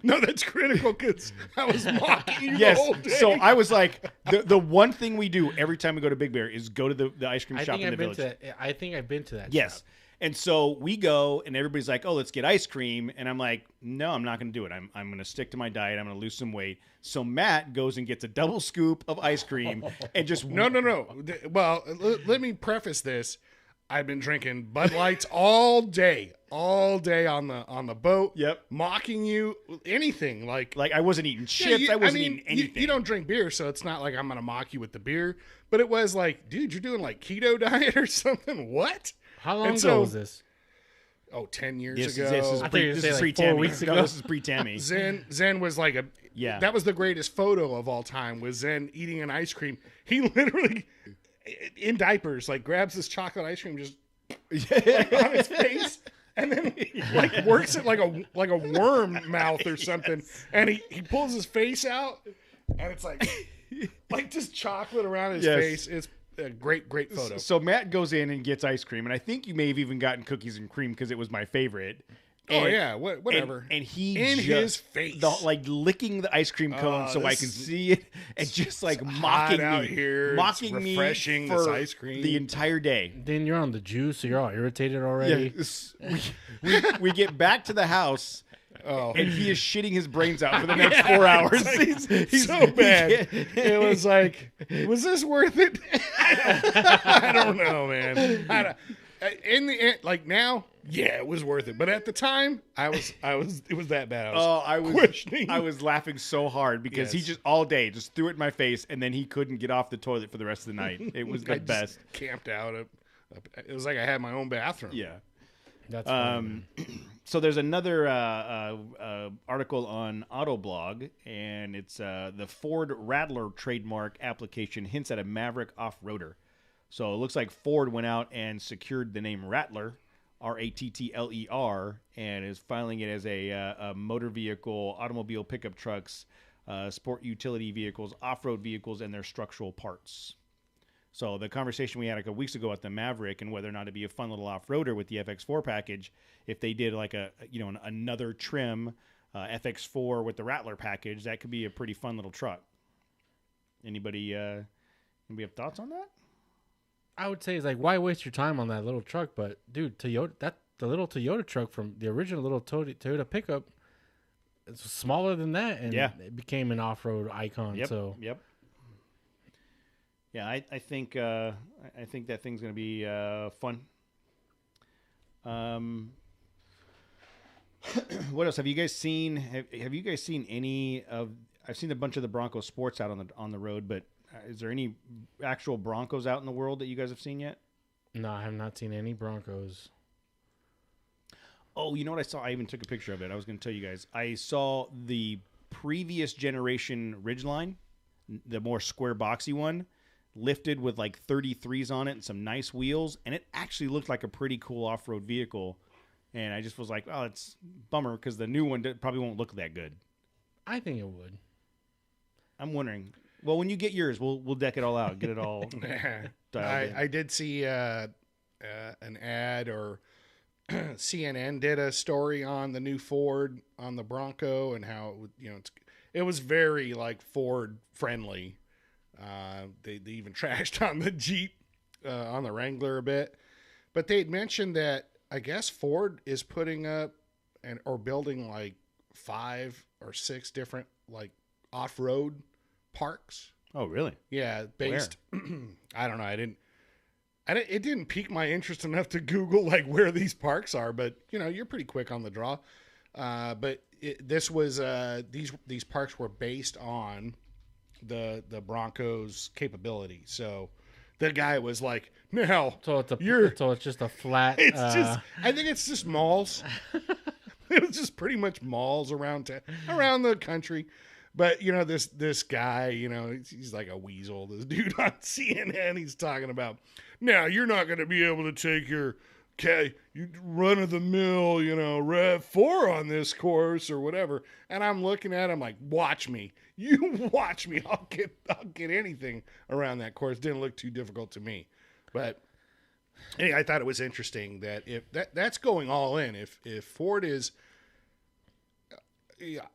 No, that's critical because I was mocking you the Yes. whole day. So I was like, the one thing we do every time we go to Big Bear is go to the ice cream shop in the village. I think I've been to that. Yes. shop. And so we go, and everybody's like, "Oh, let's get ice cream." And I'm like, "No, I'm not going to do it. I'm going to stick to my diet. I'm going to lose some weight." So Matt goes and gets a double scoop of ice cream and just No. Well, let me preface this. I've been drinking Bud Lights all day on the boat. Yep. Mocking you, anything like I wasn't eating chips. I wasn't eating anything. You don't drink beer, so it's not like I'm going to mock you with the beer. But it was like, dude, you're doing like keto diet or something. What? How long ago was this? 10 years This ago. is I thought you were saying, like, 4 pre-Tammy. weeks ago. No, this is pre-Tammy. Zen was like that was the greatest photo of all time, was Zen eating an ice cream. He literally, in diapers, like grabs this chocolate ice cream just like, on his face, and then like works it like a worm mouth or something, and he pulls his face out, and it's like just chocolate around his face. It's a great photo. So Matt goes in and gets ice cream, and I think you may have even gotten cookies and cream because it was my favorite. Oh yeah, whatever. And he in just, his face, like licking the ice cream cone so I can see it, and just like mocking out me, here. mocking it's me refreshing for this ice cream the entire day. Then you're on the juice, so you're all irritated already. We get back to the house. Oh. And he is shitting his brains out for the next 4 hours. He's so bad. It was like, was this worth it? I don't know, man. In the end, like now, yeah, it was worth it. But at the time, it was that bad. I was questioning. I was laughing so hard because he just all day just threw it in my face, and then he couldn't get off the toilet for the rest of the night. It was the best. Camped out. It was like I had my own bathroom. Yeah. That's funny. So there's another article on Autoblog, and it's the Ford Rattler trademark application hints at a Maverick off-roader. So it looks like Ford went out and secured the name Rattler, R-A-T-T-L-E-R, and is filing it as a motor vehicle, automobile pickup trucks, sport utility vehicles, off-road vehicles, and their structural parts. So the conversation we had a couple weeks ago at the Maverick and whether or not it'd be a fun little off-roader with the FX4 package, if they did like another trim FX4 with the Rattler package, that could be a pretty fun little truck. Anybody have thoughts on that? I would say it's like, why waste your time on that little truck? But dude, the little Toyota truck from the original little Toyota pickup, it's smaller than that, and it became an off-road icon. Yep. Yeah, I think that thing's gonna be fun. What else have you guys seen? Have you guys seen any of? I've seen a bunch of the Bronco Sports out on the road, but is there any actual Broncos out in the world that you guys have seen yet? No, I have not seen any Broncos. Oh, you know what I saw? I even took a picture of it. I was going to tell you guys. I saw the previous generation Ridgeline, the more square boxy one, lifted with like 33s on it and some nice wheels, and it actually looked like a pretty cool off-road vehicle. And I just was like, oh, it's a bummer because the new one probably won't look that good. I think it would. I'm wondering. Well, when you get yours, we'll deck it all out, get it all dialed in. I did see an ad, or CNN did a story on the new Ford on the Bronco and how it was very like Ford friendly. They even trashed on the Jeep, on the Wrangler a bit, but they had mentioned that I guess Ford is putting up or building like 5 or 6 different like off-road parks. Oh, really? Yeah, based. I don't know. It didn't pique my interest enough to Google like where these parks are, but you're pretty quick on the draw. But this was these parks were based on the Broncos' capability. So the guy was like, "No, so it's just a flat." I think it's just malls. It was just pretty much malls around the country. But this guy, he's like a weasel. This dude on CNN, he's talking about, now you're not going to be able to take your run of the mill, RAV4 on this course or whatever. And I'm looking at him like, watch me. You watch me. I'll get anything around that course. Didn't look too difficult to me. But anyway, I thought it was interesting that if that's going all in, if Ford is,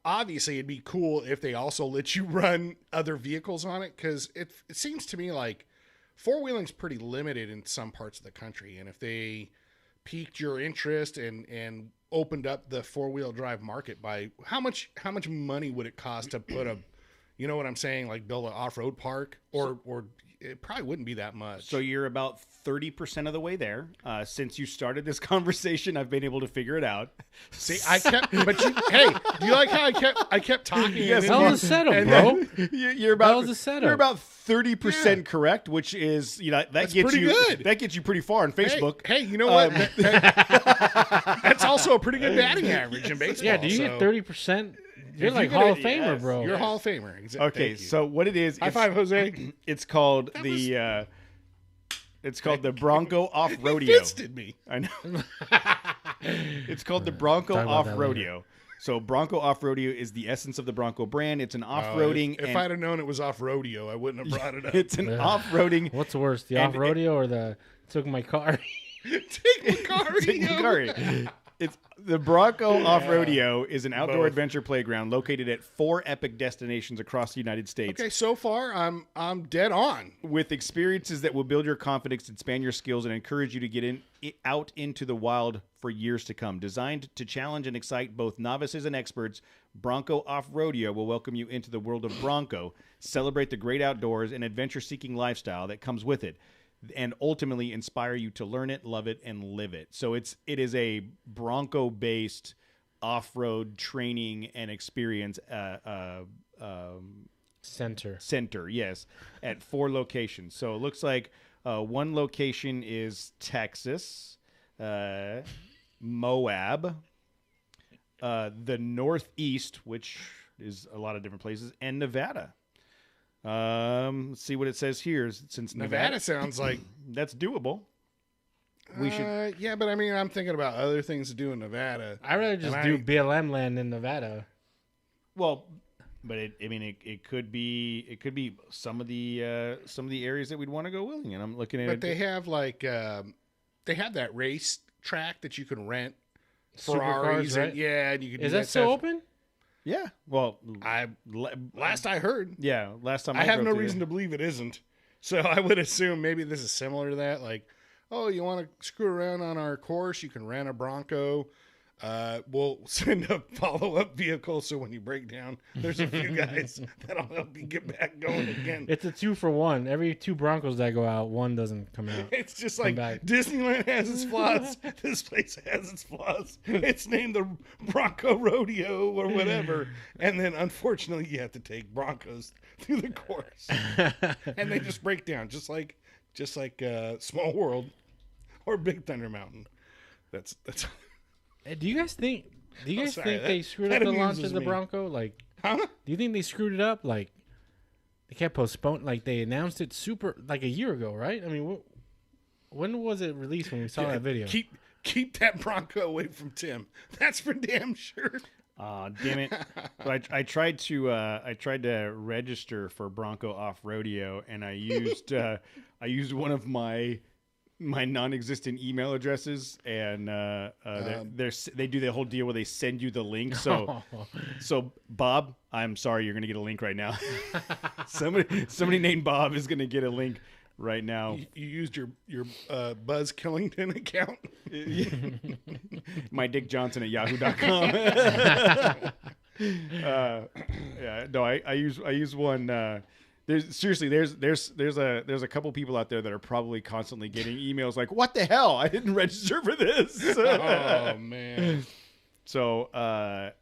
obviously it'd be cool if they also let you run other vehicles on it, because it seems to me like four-wheeling's pretty limited in some parts of the country, and if they piqued your interest and opened up the four-wheel drive market by how much money would it cost to put what I'm saying, like build an off-road park, or it probably wouldn't be that much. So you're about 30% of the way there. Since you started this conversation, I've been able to figure it out. See, do you like how I kept talking? Yes, that was a setup, bro. You're about, that was a setup. You're about 30% correct, which is that's gets you good. That gets you pretty far on Facebook. Hey, you know what? That's also a pretty good batting average in baseball. Yeah, do you get 30%? You're like Hall of Famer, bro. You're Hall of Famer. Okay, so what it is? High five, Jose. It's called the Bronco Off Rodeo. He fisted me. I know. It's called the Bronco Off Rodeo. So Bronco Off Rodeo is the essence of the Bronco brand. It's an off-roading. If I'd have known it was off rodeo, I wouldn't have brought it up. It's an off-roading. What's worse, the off rodeo or the took my car? Take my car. It's the Bronco Off-Rodeo is an outdoor Both. adventure playground located at 4 epic destinations across the United States. Okay, so far I'm dead on. With experiences that will build your confidence, expand your skills, and encourage you to get out into the wild for years to come. Designed to challenge and excite both novices and experts, Bronco Off-Rodeo will welcome you into the world of Bronco, celebrate the great outdoors and adventure-seeking lifestyle that comes with it, and ultimately inspire you to learn it, love it, and live it. So it is a Bronco-based off-road training and experience center, yes, at 4 locations. So it looks like one location is Texas, Moab, the Northeast, which is a lot of different places, and Nevada. Let's see what it says here. Since Nevada sounds like that's doable. We should. Yeah, but I mean, I'm thinking about other things to do in Nevada. I'd rather just do BLM land in Nevada. Well, but it could be some of the areas that we'd want to go willing. And I'm looking at it. But they have they have that race track that you can rent Supercars, Ferraris, right? and, yeah, and you can. Is do that still open? Yeah. Well, Last I heard. Yeah, last time I have drove no through reason to believe it isn't. So I would assume maybe this is similar to that. Like, oh, you want to screw around on our course? You can rent a Bronco. We'll send a follow-up vehicle, so when you break down, there's a few guys that'll help you get back going again. It's a 2-for-1. Every 2 Broncos that go out, 1 doesn't come out. It's just like back. Disneyland has its flaws. This place has its flaws. It's named the Bronco Rodeo or whatever. And then, unfortunately, you have to take Broncos through the course. And they just break down, just like Small World or Big Thunder Mountain. That's. Do you guys think they screwed that up the launch amuses of the me. Bronco? Like, Huh? do you think they screwed it up? Like, they kept postponing. Like, they announced it a year ago, right? I mean, when was it released when we saw that video? Keep that Bronco away from Tim. That's for damn sure. Damn it! So I tried to register for Bronco Off-Rodeo, and I used one of my non-existent email addresses, and they do the whole deal where they send you the link. So Bob, I'm sorry, you're gonna get a link right now. somebody named Bob is gonna get a link right now. You used your Buzz Killington account. My Dick Johnson at yahoo.com. Yeah, no, I use one. There's a couple people out there that are probably constantly getting emails like, "What the hell? I didn't register for this." Oh man. So I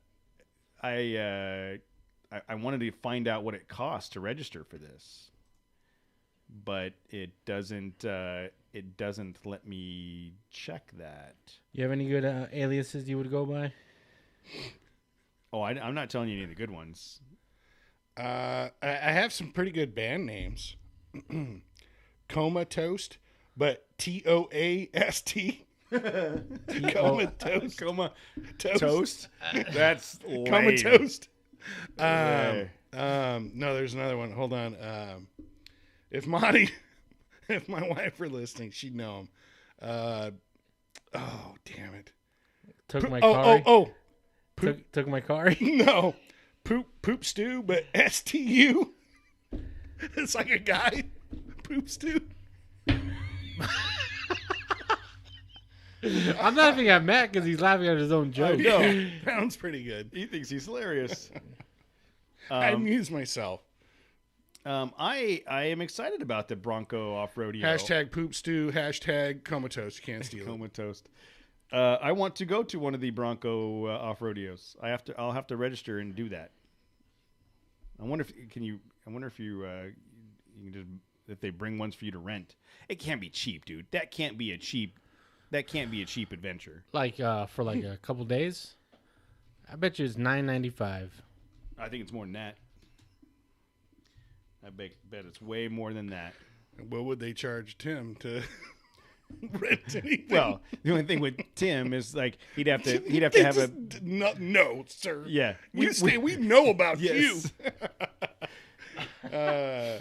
wanted to find out what it costs to register for this, but it doesn't let me check that. You have any good aliases you would go by? Oh, I'm not telling you any of the good ones. I have some pretty good band names. Coma Toast, but Toast. Coma Toast. Coma Toast. That's lame. Coma Toast. No, there's another one. Hold on. If my wife were listening, she'd know him. Oh, damn it. Took my car. Took my car. No. Poop stew, but STU. It's like a guy. Poop stew. I'm laughing at Matt because he's laughing at his own joke. No, that one's pretty good. He thinks he's hilarious. I amuse myself. I am excited about the Bronco Off-Rodeo. Hashtag poop stew. Hashtag comatose. You can't steal it. Comatose. I want to go to one of the Bronco Off-Rodeos. I'll have to register and do that. I wonder if you can just, if they bring ones for you to rent. It can't be cheap, dude. That can't be a cheap adventure. Like for like a couple days. I bet you it's $9.95. I think it's more than that. I bet it's way more than that. What would they charge Tim to rent anything? Well, the only thing with Tim is like he'd have to have a no, sir. Yeah, we know about yes. you.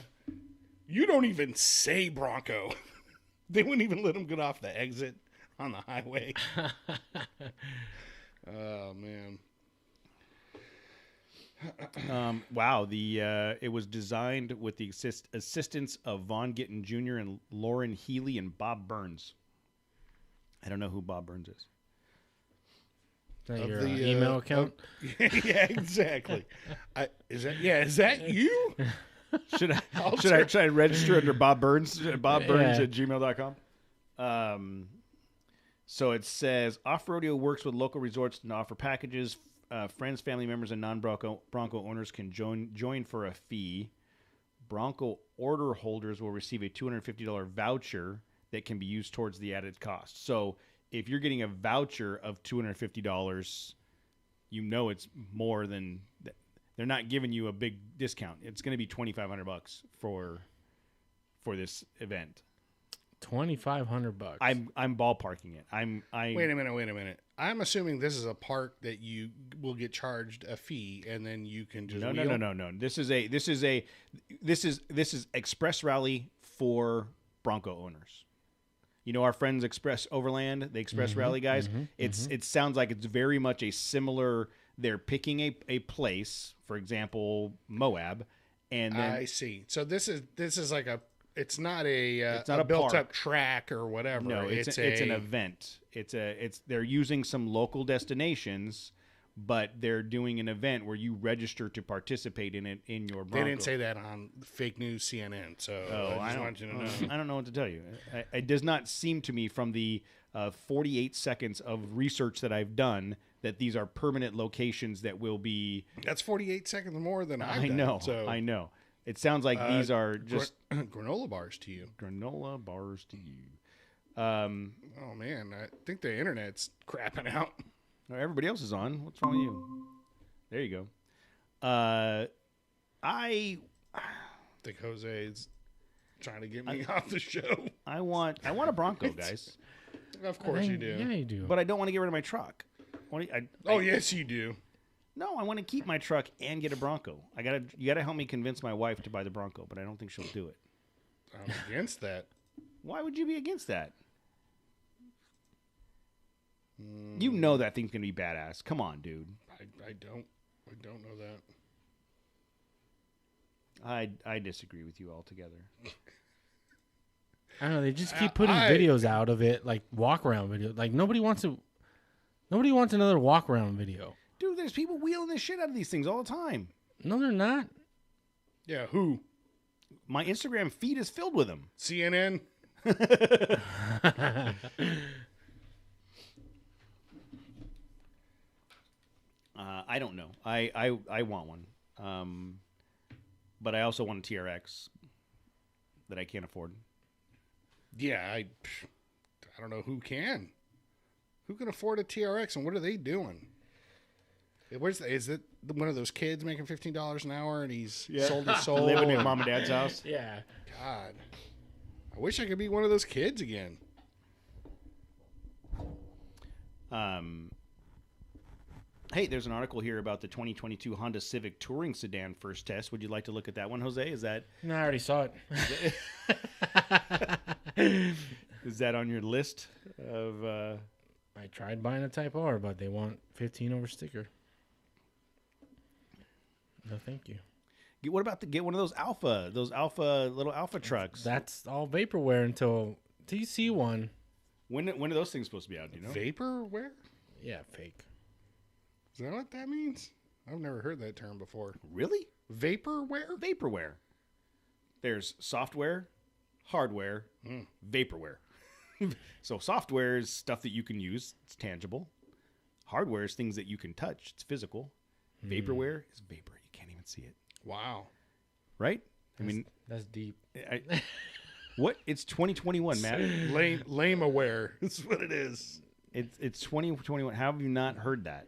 You don't even say Bronco. They wouldn't even let him get off the exit. on the highway. Oh man. Wow, it was designed with the assistance of Vaughn Gittin Jr. and Lauren Healy and Bob Burns. I don't know who Bob Burns is. Is that your email account? Yeah, exactly. Is that you? Should I register under Bob Burns? Bob Burns at gmail.com. So it says Off-Rodeo works with local resorts to offer packages. Friends, family members, and non-Bronco owners can join for a fee. Bronco order holders will receive a $250 voucher that can be used towards the added cost. So if you're getting a voucher of $250, you know it's more than they're not giving you a big discount. It's going to be $2,500 for this event. $2,500. I'm ballparking it. Wait a minute. I'm assuming this is a park that you will get charged a fee, and then you can just No. This is Express Rally for Bronco owners. You know our friends Express Overland, the Express Rally guys. It sounds like it's very much a similar. They're picking a place, for example, Moab, and then I see. So this is like a. It's not a park. built up track or whatever. No, it's an event. They're using some local destinations, but they're doing an event where you register to participate in it in your Bronco. They didn't say that on fake news CNN, so I just want you to know. I don't know what to tell you. It does not seem to me from the 48 seconds of research that I've done that these are permanent locations that will be. That's 48 seconds more than I know. So. I know. It sounds like these are just granola bars to you. Granola bars to you. Oh man, I think the internet's crapping out. Everybody else is on. What's wrong with you? There you go. I think Jose's trying to get me off the show. I want a Bronco, guys. Of course you do. Yeah, you do. But I don't want to get rid of my truck. Yes, you do. No, I want to keep my truck and get a Bronco. You gotta help me convince my wife to buy the Bronco, but I don't think she'll do it. I'm against that. Why would you be against that? You know that thing's gonna be badass. Come on, dude. I don't know that. I disagree with you altogether. I don't know. They just keep putting videos out of it, like walk around videos. Like nobody wants another walk around video. Dude, there's people wheeling the shit out of these things all the time. No, they're not. Yeah, who? My Instagram feed is filled with them. CNN? I don't know. I want one. But I also want a TRX that I can't afford. Yeah, I don't know who can. Who can afford a TRX, and what are they doing? Is it one of those kids making $15 an hour and he's sold his soul? Living in mom and dad's house? Yeah. God. I wish I could be one of those kids again. Hey, there's an article here about the 2022 Honda Civic Touring Sedan first test. Would you like to look at that one, Jose? Is that... No, I already saw it. Is that on your list of... I tried buying a Type R, but they want 15 over sticker. No, thank you. What about get one of those little Alpha trucks? That's all vaporware until you see one. When are those things supposed to be out? Do you know? Vaporware? Yeah, fake. Is that what that means? I've never heard that term before. Really? Vaporware? Vaporware. There's software, hardware, vaporware. So software is stuff that you can use. It's tangible. Hardware is things that you can touch. It's physical. Vaporware is vapor. You can't even see it. Wow. Right? That's deep. What? It's 2021, Matt. Lame aware. That's what it is. It's 2021. How have you not heard that?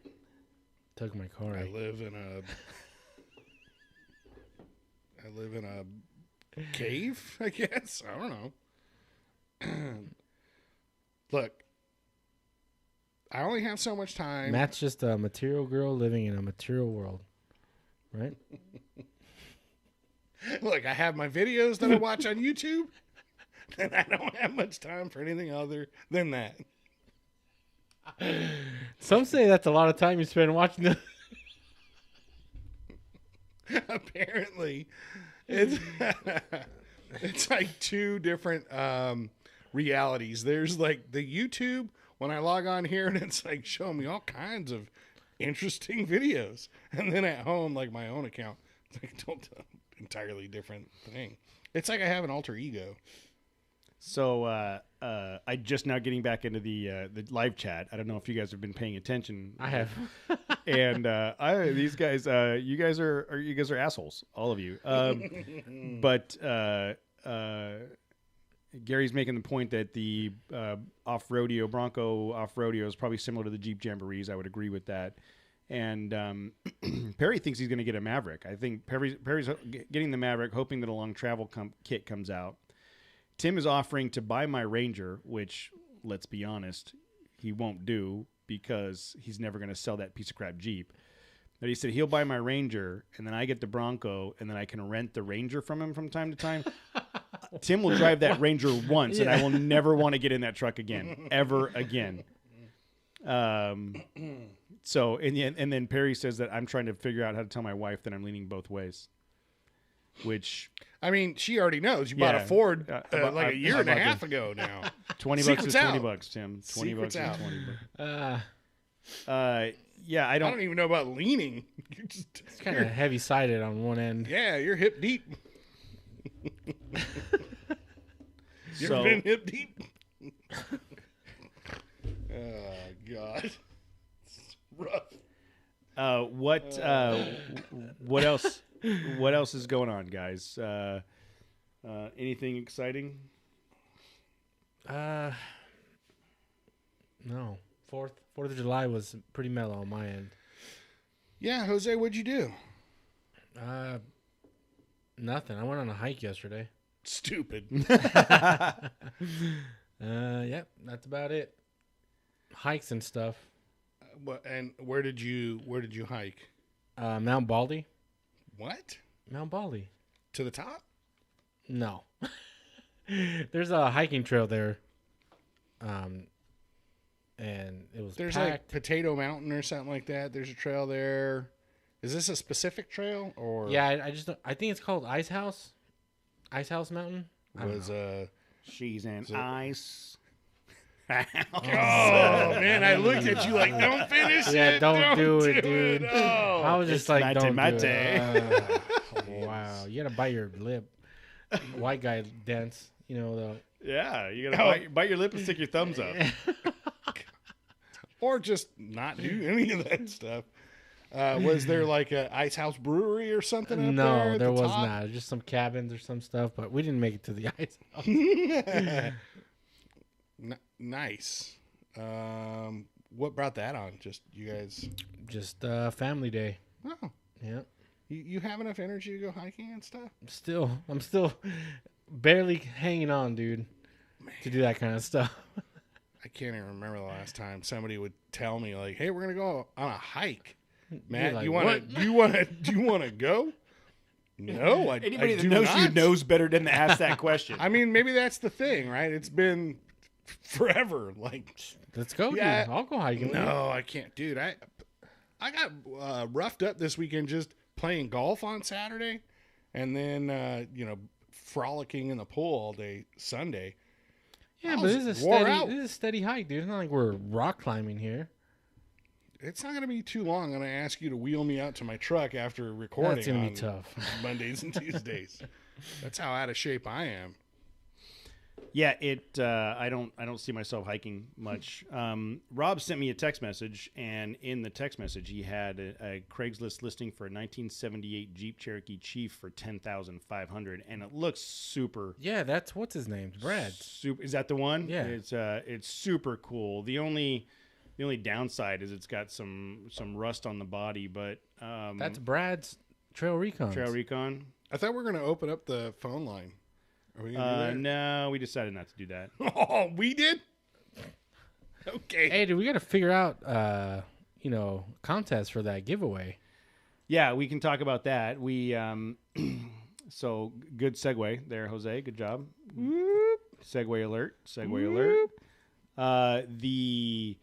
Took my car. I live in a cave, I guess. I don't know. Look, I only have so much time. Matt's just a material girl living in a material world, right? Look, I have my videos that I watch on YouTube, and I don't have much time for anything other than that. Some say that's a lot of time you spend watching the. Apparently, it's it's like two different realities. There's like the YouTube when I log on here and it's like showing me all kinds of interesting videos, and then at home, like my own account, it's like entirely different thing. It's like I have an alter ego. So I just now getting back into the live chat. I don't know if you guys have been paying attention. I have. And these guys, you guys are assholes, all of you. But Gary's making the point that the Bronco off-rodeo is probably similar to the Jeep Jamborees. I would agree with that. And Perry thinks he's going to get a Maverick. I think Perry's getting the Maverick, hoping that a long travel kit comes out. Tim is offering to buy my Ranger, which, let's be honest, he won't do because he's never going to sell that piece of crap Jeep. But he said he'll buy my Ranger, and then I get the Bronco, and then I can rent the Ranger from him from time to time. Tim will drive that Ranger once, and I will never want to get in that truck again, ever again. So, and then Perry says that I'm trying to figure out how to tell my wife that I'm leaning both ways, which... I mean, she already knows. You bought a Ford like a year and a half ago now. $20 is $20, Tim. $20 is $20. Yeah, I don't even know about leaning. It's kind of heavy-sided on one end. Yeah, you're hip deep. You ever been hip deep? Oh God, it's rough. What else? What else is going on, guys? Anything exciting? No. 4th of July was pretty mellow on my end. Yeah, Jose, what'd you do? Nothing. I went on a hike yesterday. Stupid. Yep, that's about it. Hikes and stuff. And where did you hike? Mount Baldy. What? Mount Baldy. To the top? No. There's a hiking trail there. And it was There's packed. like Potato Mountain or something like that. There's a trail there. Is this a specific trail or? Yeah, I think it's called Ice House. Ice House Mountain. She's an ice. Oh man, I looked at you like, don't finish it. Yeah, don't do it, dude. Oh. I was just like, don't do mate. it. Wow, you gotta bite your lip. White guy dance, though. Yeah, you gotta bite your lip and stick your thumbs up. Or just not do any of that stuff. Was there like a Ice House Brewery or something up there? No, there was not. Just some cabins or some stuff, but we didn't make it to the Ice House. Nice. What brought that on? Just you guys? Just family day. Oh. Yeah. You have enough energy to go hiking and stuff? I'm still barely hanging on, dude, to do that kind of stuff. I can't even remember the last time somebody would tell me like, "Hey, we're gonna go on a hike." Matt, like, do you want to go? No, Anybody I that do knows not. you knows better than to ask that question. I mean, maybe that's the thing, right? It's been forever. Like, Let's go, Yeah. dude. I'll go hiking. no, I can't, dude. I got roughed up this weekend just playing golf on Saturday, and then frolicking in the pool all day Sunday. Yeah, I but was this is wore out. a steady hike, dude. It's not like we're rock climbing here. It's not going to be too long. I'm going to ask you to wheel me out to my truck after recording. That's gonna be on tough. Mondays and Tuesdays. That's how out of shape I am. Yeah, I don't see myself hiking much. Rob sent me a text message, and in the text message, he had a Craigslist listing for a 1978 Jeep Cherokee Chief for $10,500, and it looks super. Yeah, that's what's his name, Brad. Super, is that the one? Yeah, it's super cool. The only downside is it's got some rust on the body, but that's Brad's Trail Recon. Trail Recon. I thought we were going to open up the phone line. Are we gonna do that? No, we decided not to do that. Oh, we did? Okay. Hey, dude, we got to figure out, contest for that giveaway. Yeah, we can talk about that. We so good segue there, Jose. Good job. Whoop. Segue alert. Segue alert. The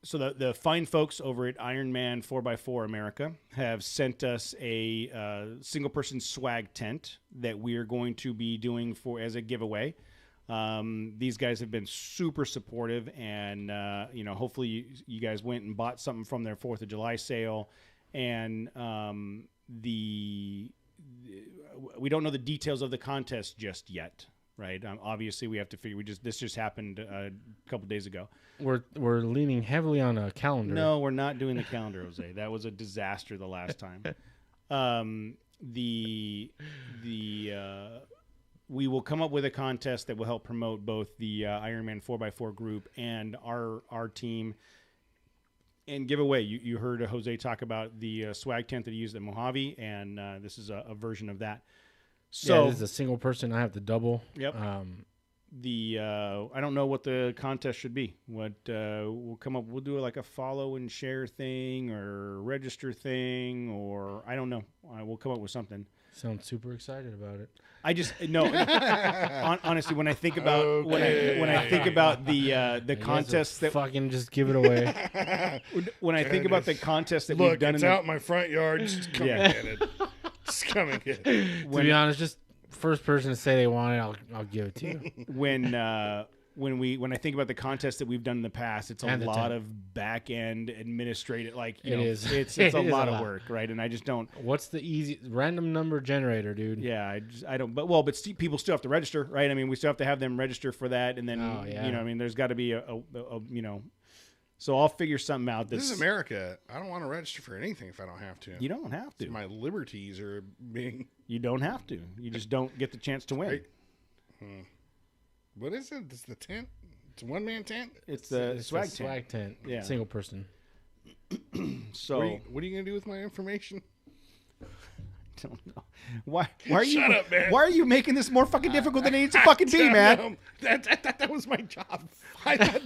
So the fine folks over at Ironman 4x4 America have sent us a single-person swag tent that we are going to be doing as a giveaway. These guys have been super supportive, and hopefully you guys went and bought something from their 4th of July sale. And we don't know the details of the contest just yet. Right. Obviously, we have to figure. This just happened a couple days ago. We're leaning heavily on a calendar. No, we're not doing the calendar, Jose. That was a disaster the last time. We will come up with a contest that will help promote both the Ironman 4x4 group and our team, and give away. You heard Jose talk about the swag tent that he used at Mojave, and this is a version of that. So this is a single person. I have to double. Yep. I don't know what the contest should be. We'll come up. We'll do like a follow and share thing or register thing, or I don't know. We'll come up with something. Sounds super excited about it. I just no. Honestly, when I think about when I think about the contest that fucking just give it away. When I think about the contest that Look, we've done, it's out in my front yard. Just come and get it. Just come and get it. To be honest, just first person to say they want it, I'll give it to you. When I think about the contests that we've done in the past, it's a lot of back end administrative. It's a lot of work, right? And I just don't. What's the easy random number generator, dude? Yeah, I don't. But people still have to register, right? I mean, we still have to have them register for that, and then there's got to be a. So I'll figure something out. This is America. I don't want to register for anything if I don't have to. You don't have to. So my liberties are being. You don't have to. You just don't get the chance to win. What is it? It's the tent. It's a one-man tent. It's the swag tent. Swag tent. Yeah. Single person. So what are you gonna do with my information? I don't know. Why are you? Shut up, man. Why are you making this more fucking difficult than it needs to fucking be, man? That was my job. I thought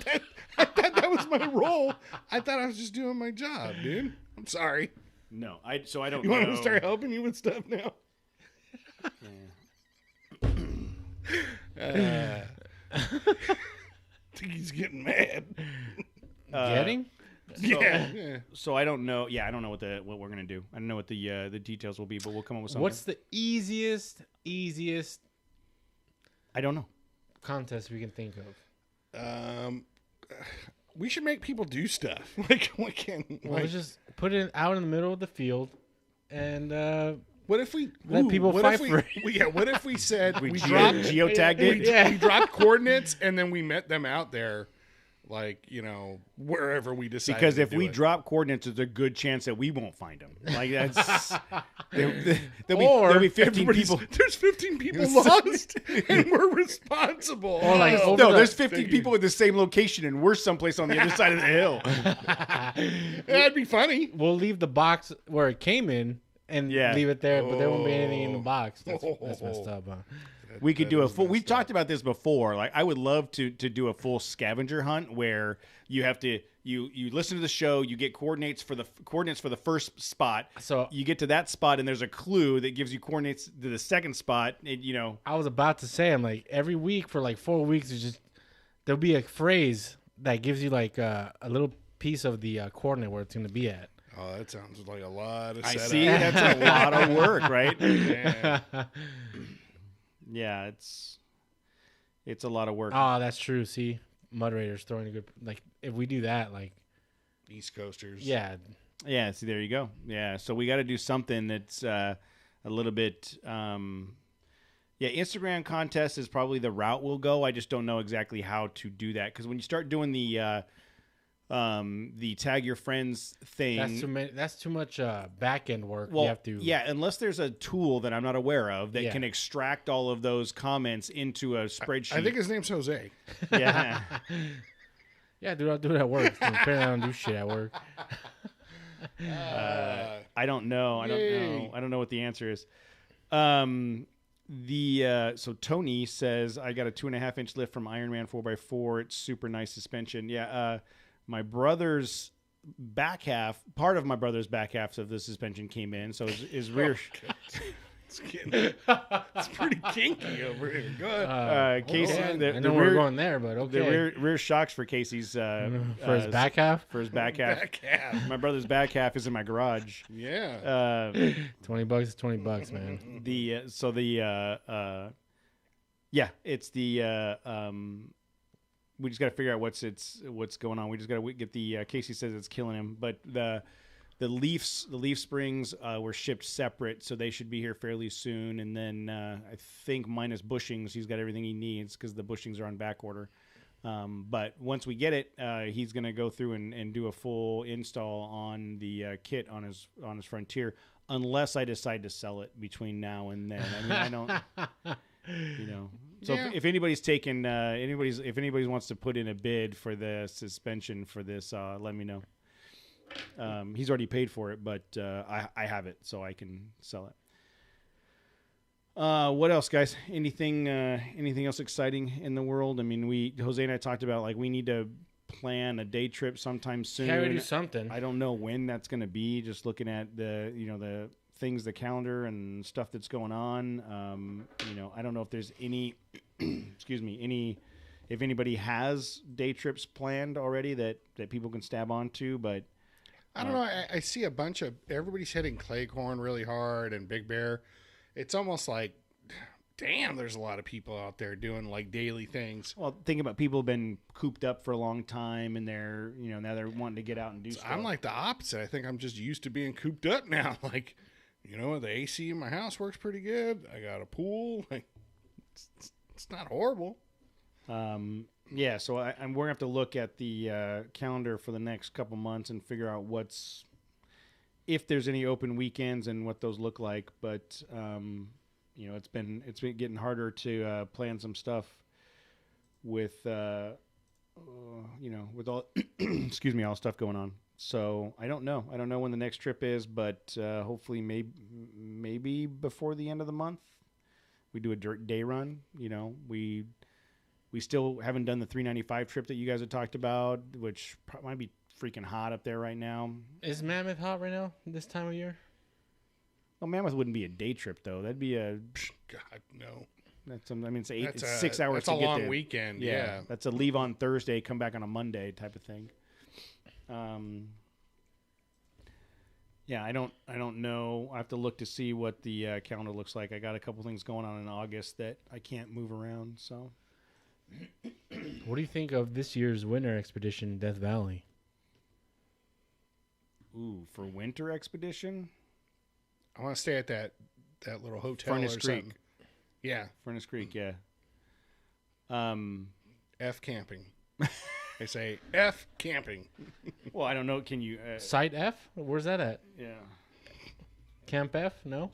that was my role. I thought I was just doing my job, dude. I'm sorry. No, I don't. You want me to start helping you with stuff now? I think he's getting mad. Getting? Yeah. So I don't know. Yeah, I don't know what we're gonna do. I don't know what the details will be, but we'll come up with something. What's the easiest I don't know contest we can think of? We should make people do stuff. Let's just put it out in the middle of the field, and what if we let people fight for it? What if we said we dropped geotagged it? We dropped coordinates and then we met them out there, wherever we decided. Because if we drop coordinates, there's a good chance that we won't find them. Like that's there'll be 15 people. There's 15 people lost, and we're responsible. Or there's 15 people in the same location, and we're someplace on the other side of the hill. That'd be funny. We'll leave the box where it came in and leave it there, but there won't be anything in the box. That's messed up, huh? We could do a full. We've talked about this before. Like, I would love to do a full scavenger hunt where you have to you listen to the show, you get coordinates for the first spot. So you get to that spot, and there's a clue that gives you coordinates to the second spot. And, I was about to say, I'm like, every week for like 4 weeks, there'll be a phrase that gives you like a little piece of the coordinate where it's going to be at. Oh, that sounds like a lot of setup. I see. That's a lot of work, right? Yeah. Yeah, it's a lot of work. Oh, that's true. See, Mudderator's throwing a good, if we do that, East Coasters. Yeah. Yeah, see, there you go. Yeah, so we got to do something that's a little bit, Instagram contest is probably the route we'll go. I just don't know exactly how to do that, because when you start doing the tag your friends thing, that's too much back end work. Well, you have to, unless there's a tool that I'm not aware of that can extract all of those comments into a spreadsheet. I think his name's Jose. Yeah. Yeah, dude, I'll do it at work. Apparently, I don't do shit at work. I don't know. I don't know what the answer is. So Tony says, I got a 2.5-inch lift from Ironman 4x4. It's super nice suspension. Yeah. My brother's back half, part of my brother's back half of the suspension came in. So his rear. It's pretty kinky over here. Go ahead. Casey, I know we're going there, but okay. The rear shocks for Casey's for his back half. For his back half. Back half. My brother's back half is in my garage. Yeah. $20 is $20, man. It's the we just got to figure out what's going on. We just got to get the Casey says it's killing him, but the leaf springs were shipped separate, so they should be here fairly soon. And then I think minus bushings, he's got everything he needs because the bushings are on back order. But once we get it, he's going to go through and do a full install on the kit on his Frontier, unless I decide to sell it between now and then. I mean, I don't, you know. So Yeah. if anybody's taken if anybody wants to put in a bid for the suspension for this, let me know. He's already paid for it, but I have it, so I can sell it. What else, guys? Anything else exciting in the world? I mean, Jose and I talked about, like, we need to plan a day trip sometime soon. Yeah, we do something. I don't know when that's going to be. Just looking at the things, the calendar and stuff that's going on. I don't know if there's any, if anybody has day trips planned already that people can stab onto, but. I don't know. I see a bunch of everybody's hitting Cleghorn really hard and Big Bear. It's almost like, damn, there's a lot of people out there doing like daily things. Well, think about people who've been cooped up for a long time and they're, now they're wanting to get out and do stuff. I'm like the opposite. I think I'm just used to being cooped up now. Like, the AC in my house works pretty good. I got a pool. Like, it's not horrible. Yeah, so we're gonna have to look at the calendar for the next couple months and figure out if there's any open weekends and what those look like. But it's been getting harder to plan some stuff with with all excuse me, all stuff going on. So I don't know when the next trip is, but hopefully maybe before the end of the month we do a day run. We still haven't done the 395 trip that you guys had talked about, which might be freaking hot up there right now. Is Mammoth hot right now this time of year? Well, Mammoth wouldn't be a day trip, though. That'd be a... God, no. It's 6 hours to get there. That's a long weekend, yeah. That's a leave on Thursday, come back on a Monday type of thing. I don't know. I have to look to see what the calendar looks like. I got a couple things going on in August that I can't move around, so... What do you think of this year's winter expedition in Death Valley? Ooh, for winter expedition? I want to stay at that little hotel Furnace or Creek. something. Yeah. Furnace Creek, yeah. F camping. I say F camping. Well, I don't know. Can you... Site F? Where's that at? Yeah. Camp F? No?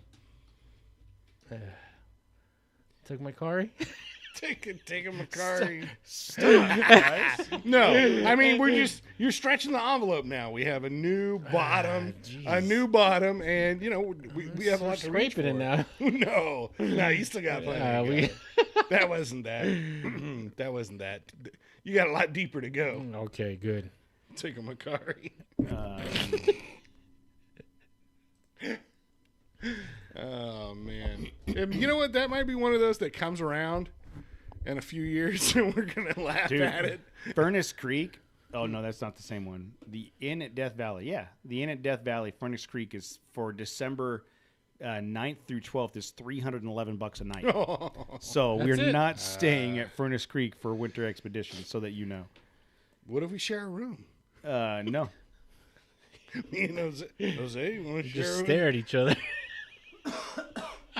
Took my car. Take a Macari. No, I mean you're stretching the envelope now. We have a new bottom, and we have a lot to reach for. Scraping it now. No, you still got plenty. To go. That wasn't that. That wasn't that. You got a lot deeper to go. Okay, good. Take a Macari. Oh man, you know what? That might be one of those that comes around in a few years, and we're gonna laugh at it. Furnace Creek. Oh no, that's not the same one. The Inn at Death Valley. Yeah, the Inn at Death Valley, Furnace Creek, is for December 9th through 12th is $311 a night. So we're not staying at Furnace Creek for winter expedition, so that you know. What if we share a room? No. Me and Jose, you want to share a room? Just stare at each other.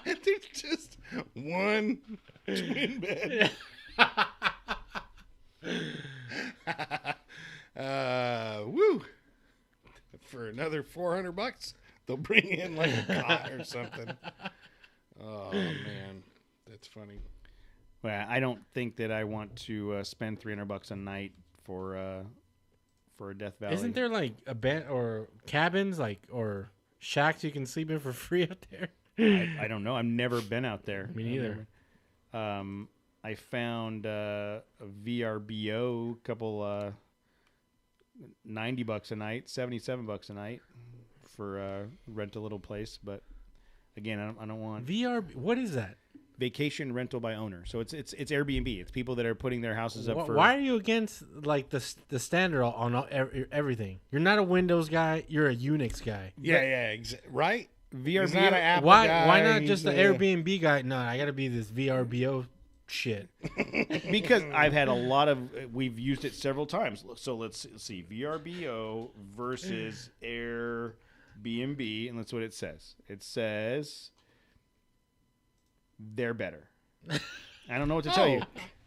There's just one twin bed. Woo! For another $400, they'll bring in like a cot or something. Oh man, that's funny. Well, I don't think that I want to spend $300 a night for a Death Valley. Isn't there like a bed or cabins or shacks you can sleep in for free out there? I don't know. I've never been out there. Me neither. I found a VRBO, couple $90 a night, $77 a night for rent a little place, but Again, I don't want VR. What is that? vacation rental by owner. So it's Airbnb. It's people that are putting their houses up for. Why are you against like the standard on everything? You're not a Windows guy. You're a Unix guy. Yeah, right. VRBO? He's not an Apple Why guy, not just he's the Airbnb guy? No, I got to be this VRBO shit. Because I've had a lot of, we've used it several times. So let's see, VRBO versus Airbnb, and that's what it says. It says they're better. I don't know what to tell you.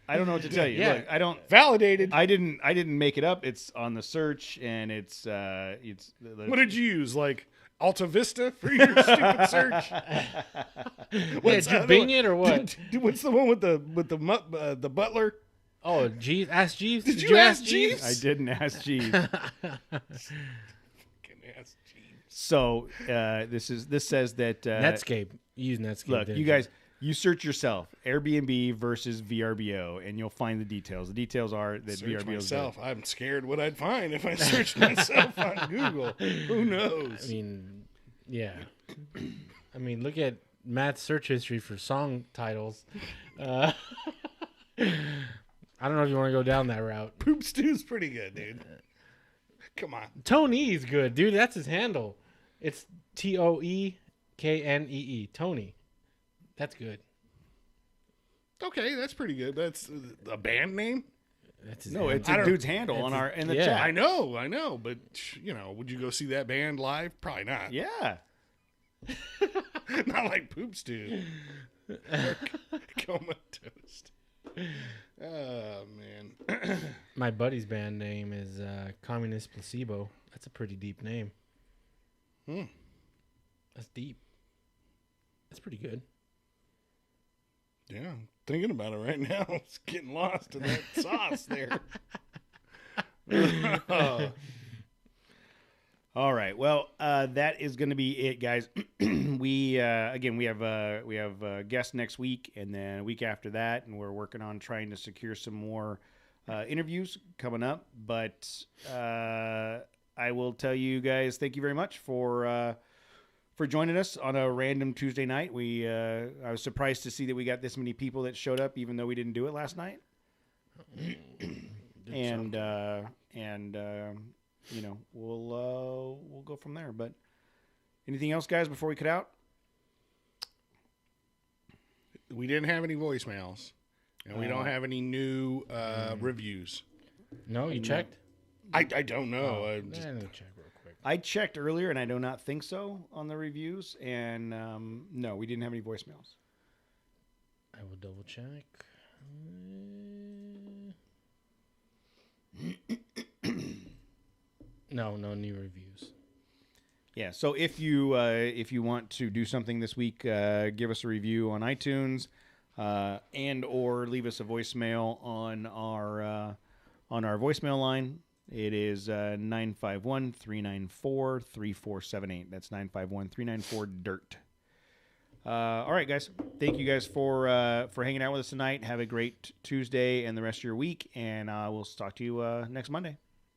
I don't know what to tell you. Yeah. Look, I don't. Validated. I didn't make it up. It's on the search, and it's. What did you use? Like Alta Vista for your stupid search? Did you Bing it or what? What's the one with the butler? Oh, Jeeves. Ask Jeeves. Did you ask Jeeves? I didn't ask Jeeves. Fucking ask Jeeves. So this says that Netscape. You use Netscape. Look, didn't you guys, you search yourself Airbnb versus VRBO, and you'll find the details. The details are that Search VRBO is myself. I'm scared what I'd find if I searched myself on Google. Who knows? I mean, yeah. I mean, look at Matt's search history for song titles. I don't know if you want to go down that route. Poop Stew's pretty good, dude. Come on. Tony's good, dude. That's his handle. It's TOEKNEE. Tony. That's good. Okay, that's pretty good. That's a band name? That's his No, handle. it's a dude's handle in the yeah. chat. I know, but would you go see that band live? Probably not. Yeah. Not like Poop Stew. Comatose. Oh man. My buddy's band name is Communist Placebo. That's a pretty deep name. That's deep. That's pretty good. Yeah, I'm thinking about it right now. It's getting lost in that sauce there. All right. Well, that is going to be it, guys. We have a guest next week, and then a week after that, and we're working on trying to secure some more interviews coming up. But I will tell you guys, thank you very much for joining us on a random Tuesday night. I was surprised to see that we got this many people that showed up, even though we didn't do it last night. We'll go from there. But anything else, guys, before we cut out? We didn't have any voicemails, and we don't have any new reviews. No, you checked? I don't know. Let me check real quick. I checked earlier, and I do not think so on the reviews. And no, we didn't have any voicemails. I will double check. No new reviews. Yeah, so if you want to do something this week, give us a review on iTunes, and or leave us a voicemail on our voicemail line. It is 951-394-3478. That's 951-394-DIRT. All right, guys. Thank you guys for hanging out with us tonight. Have a great Tuesday and the rest of your week, and we'll talk to you next Monday.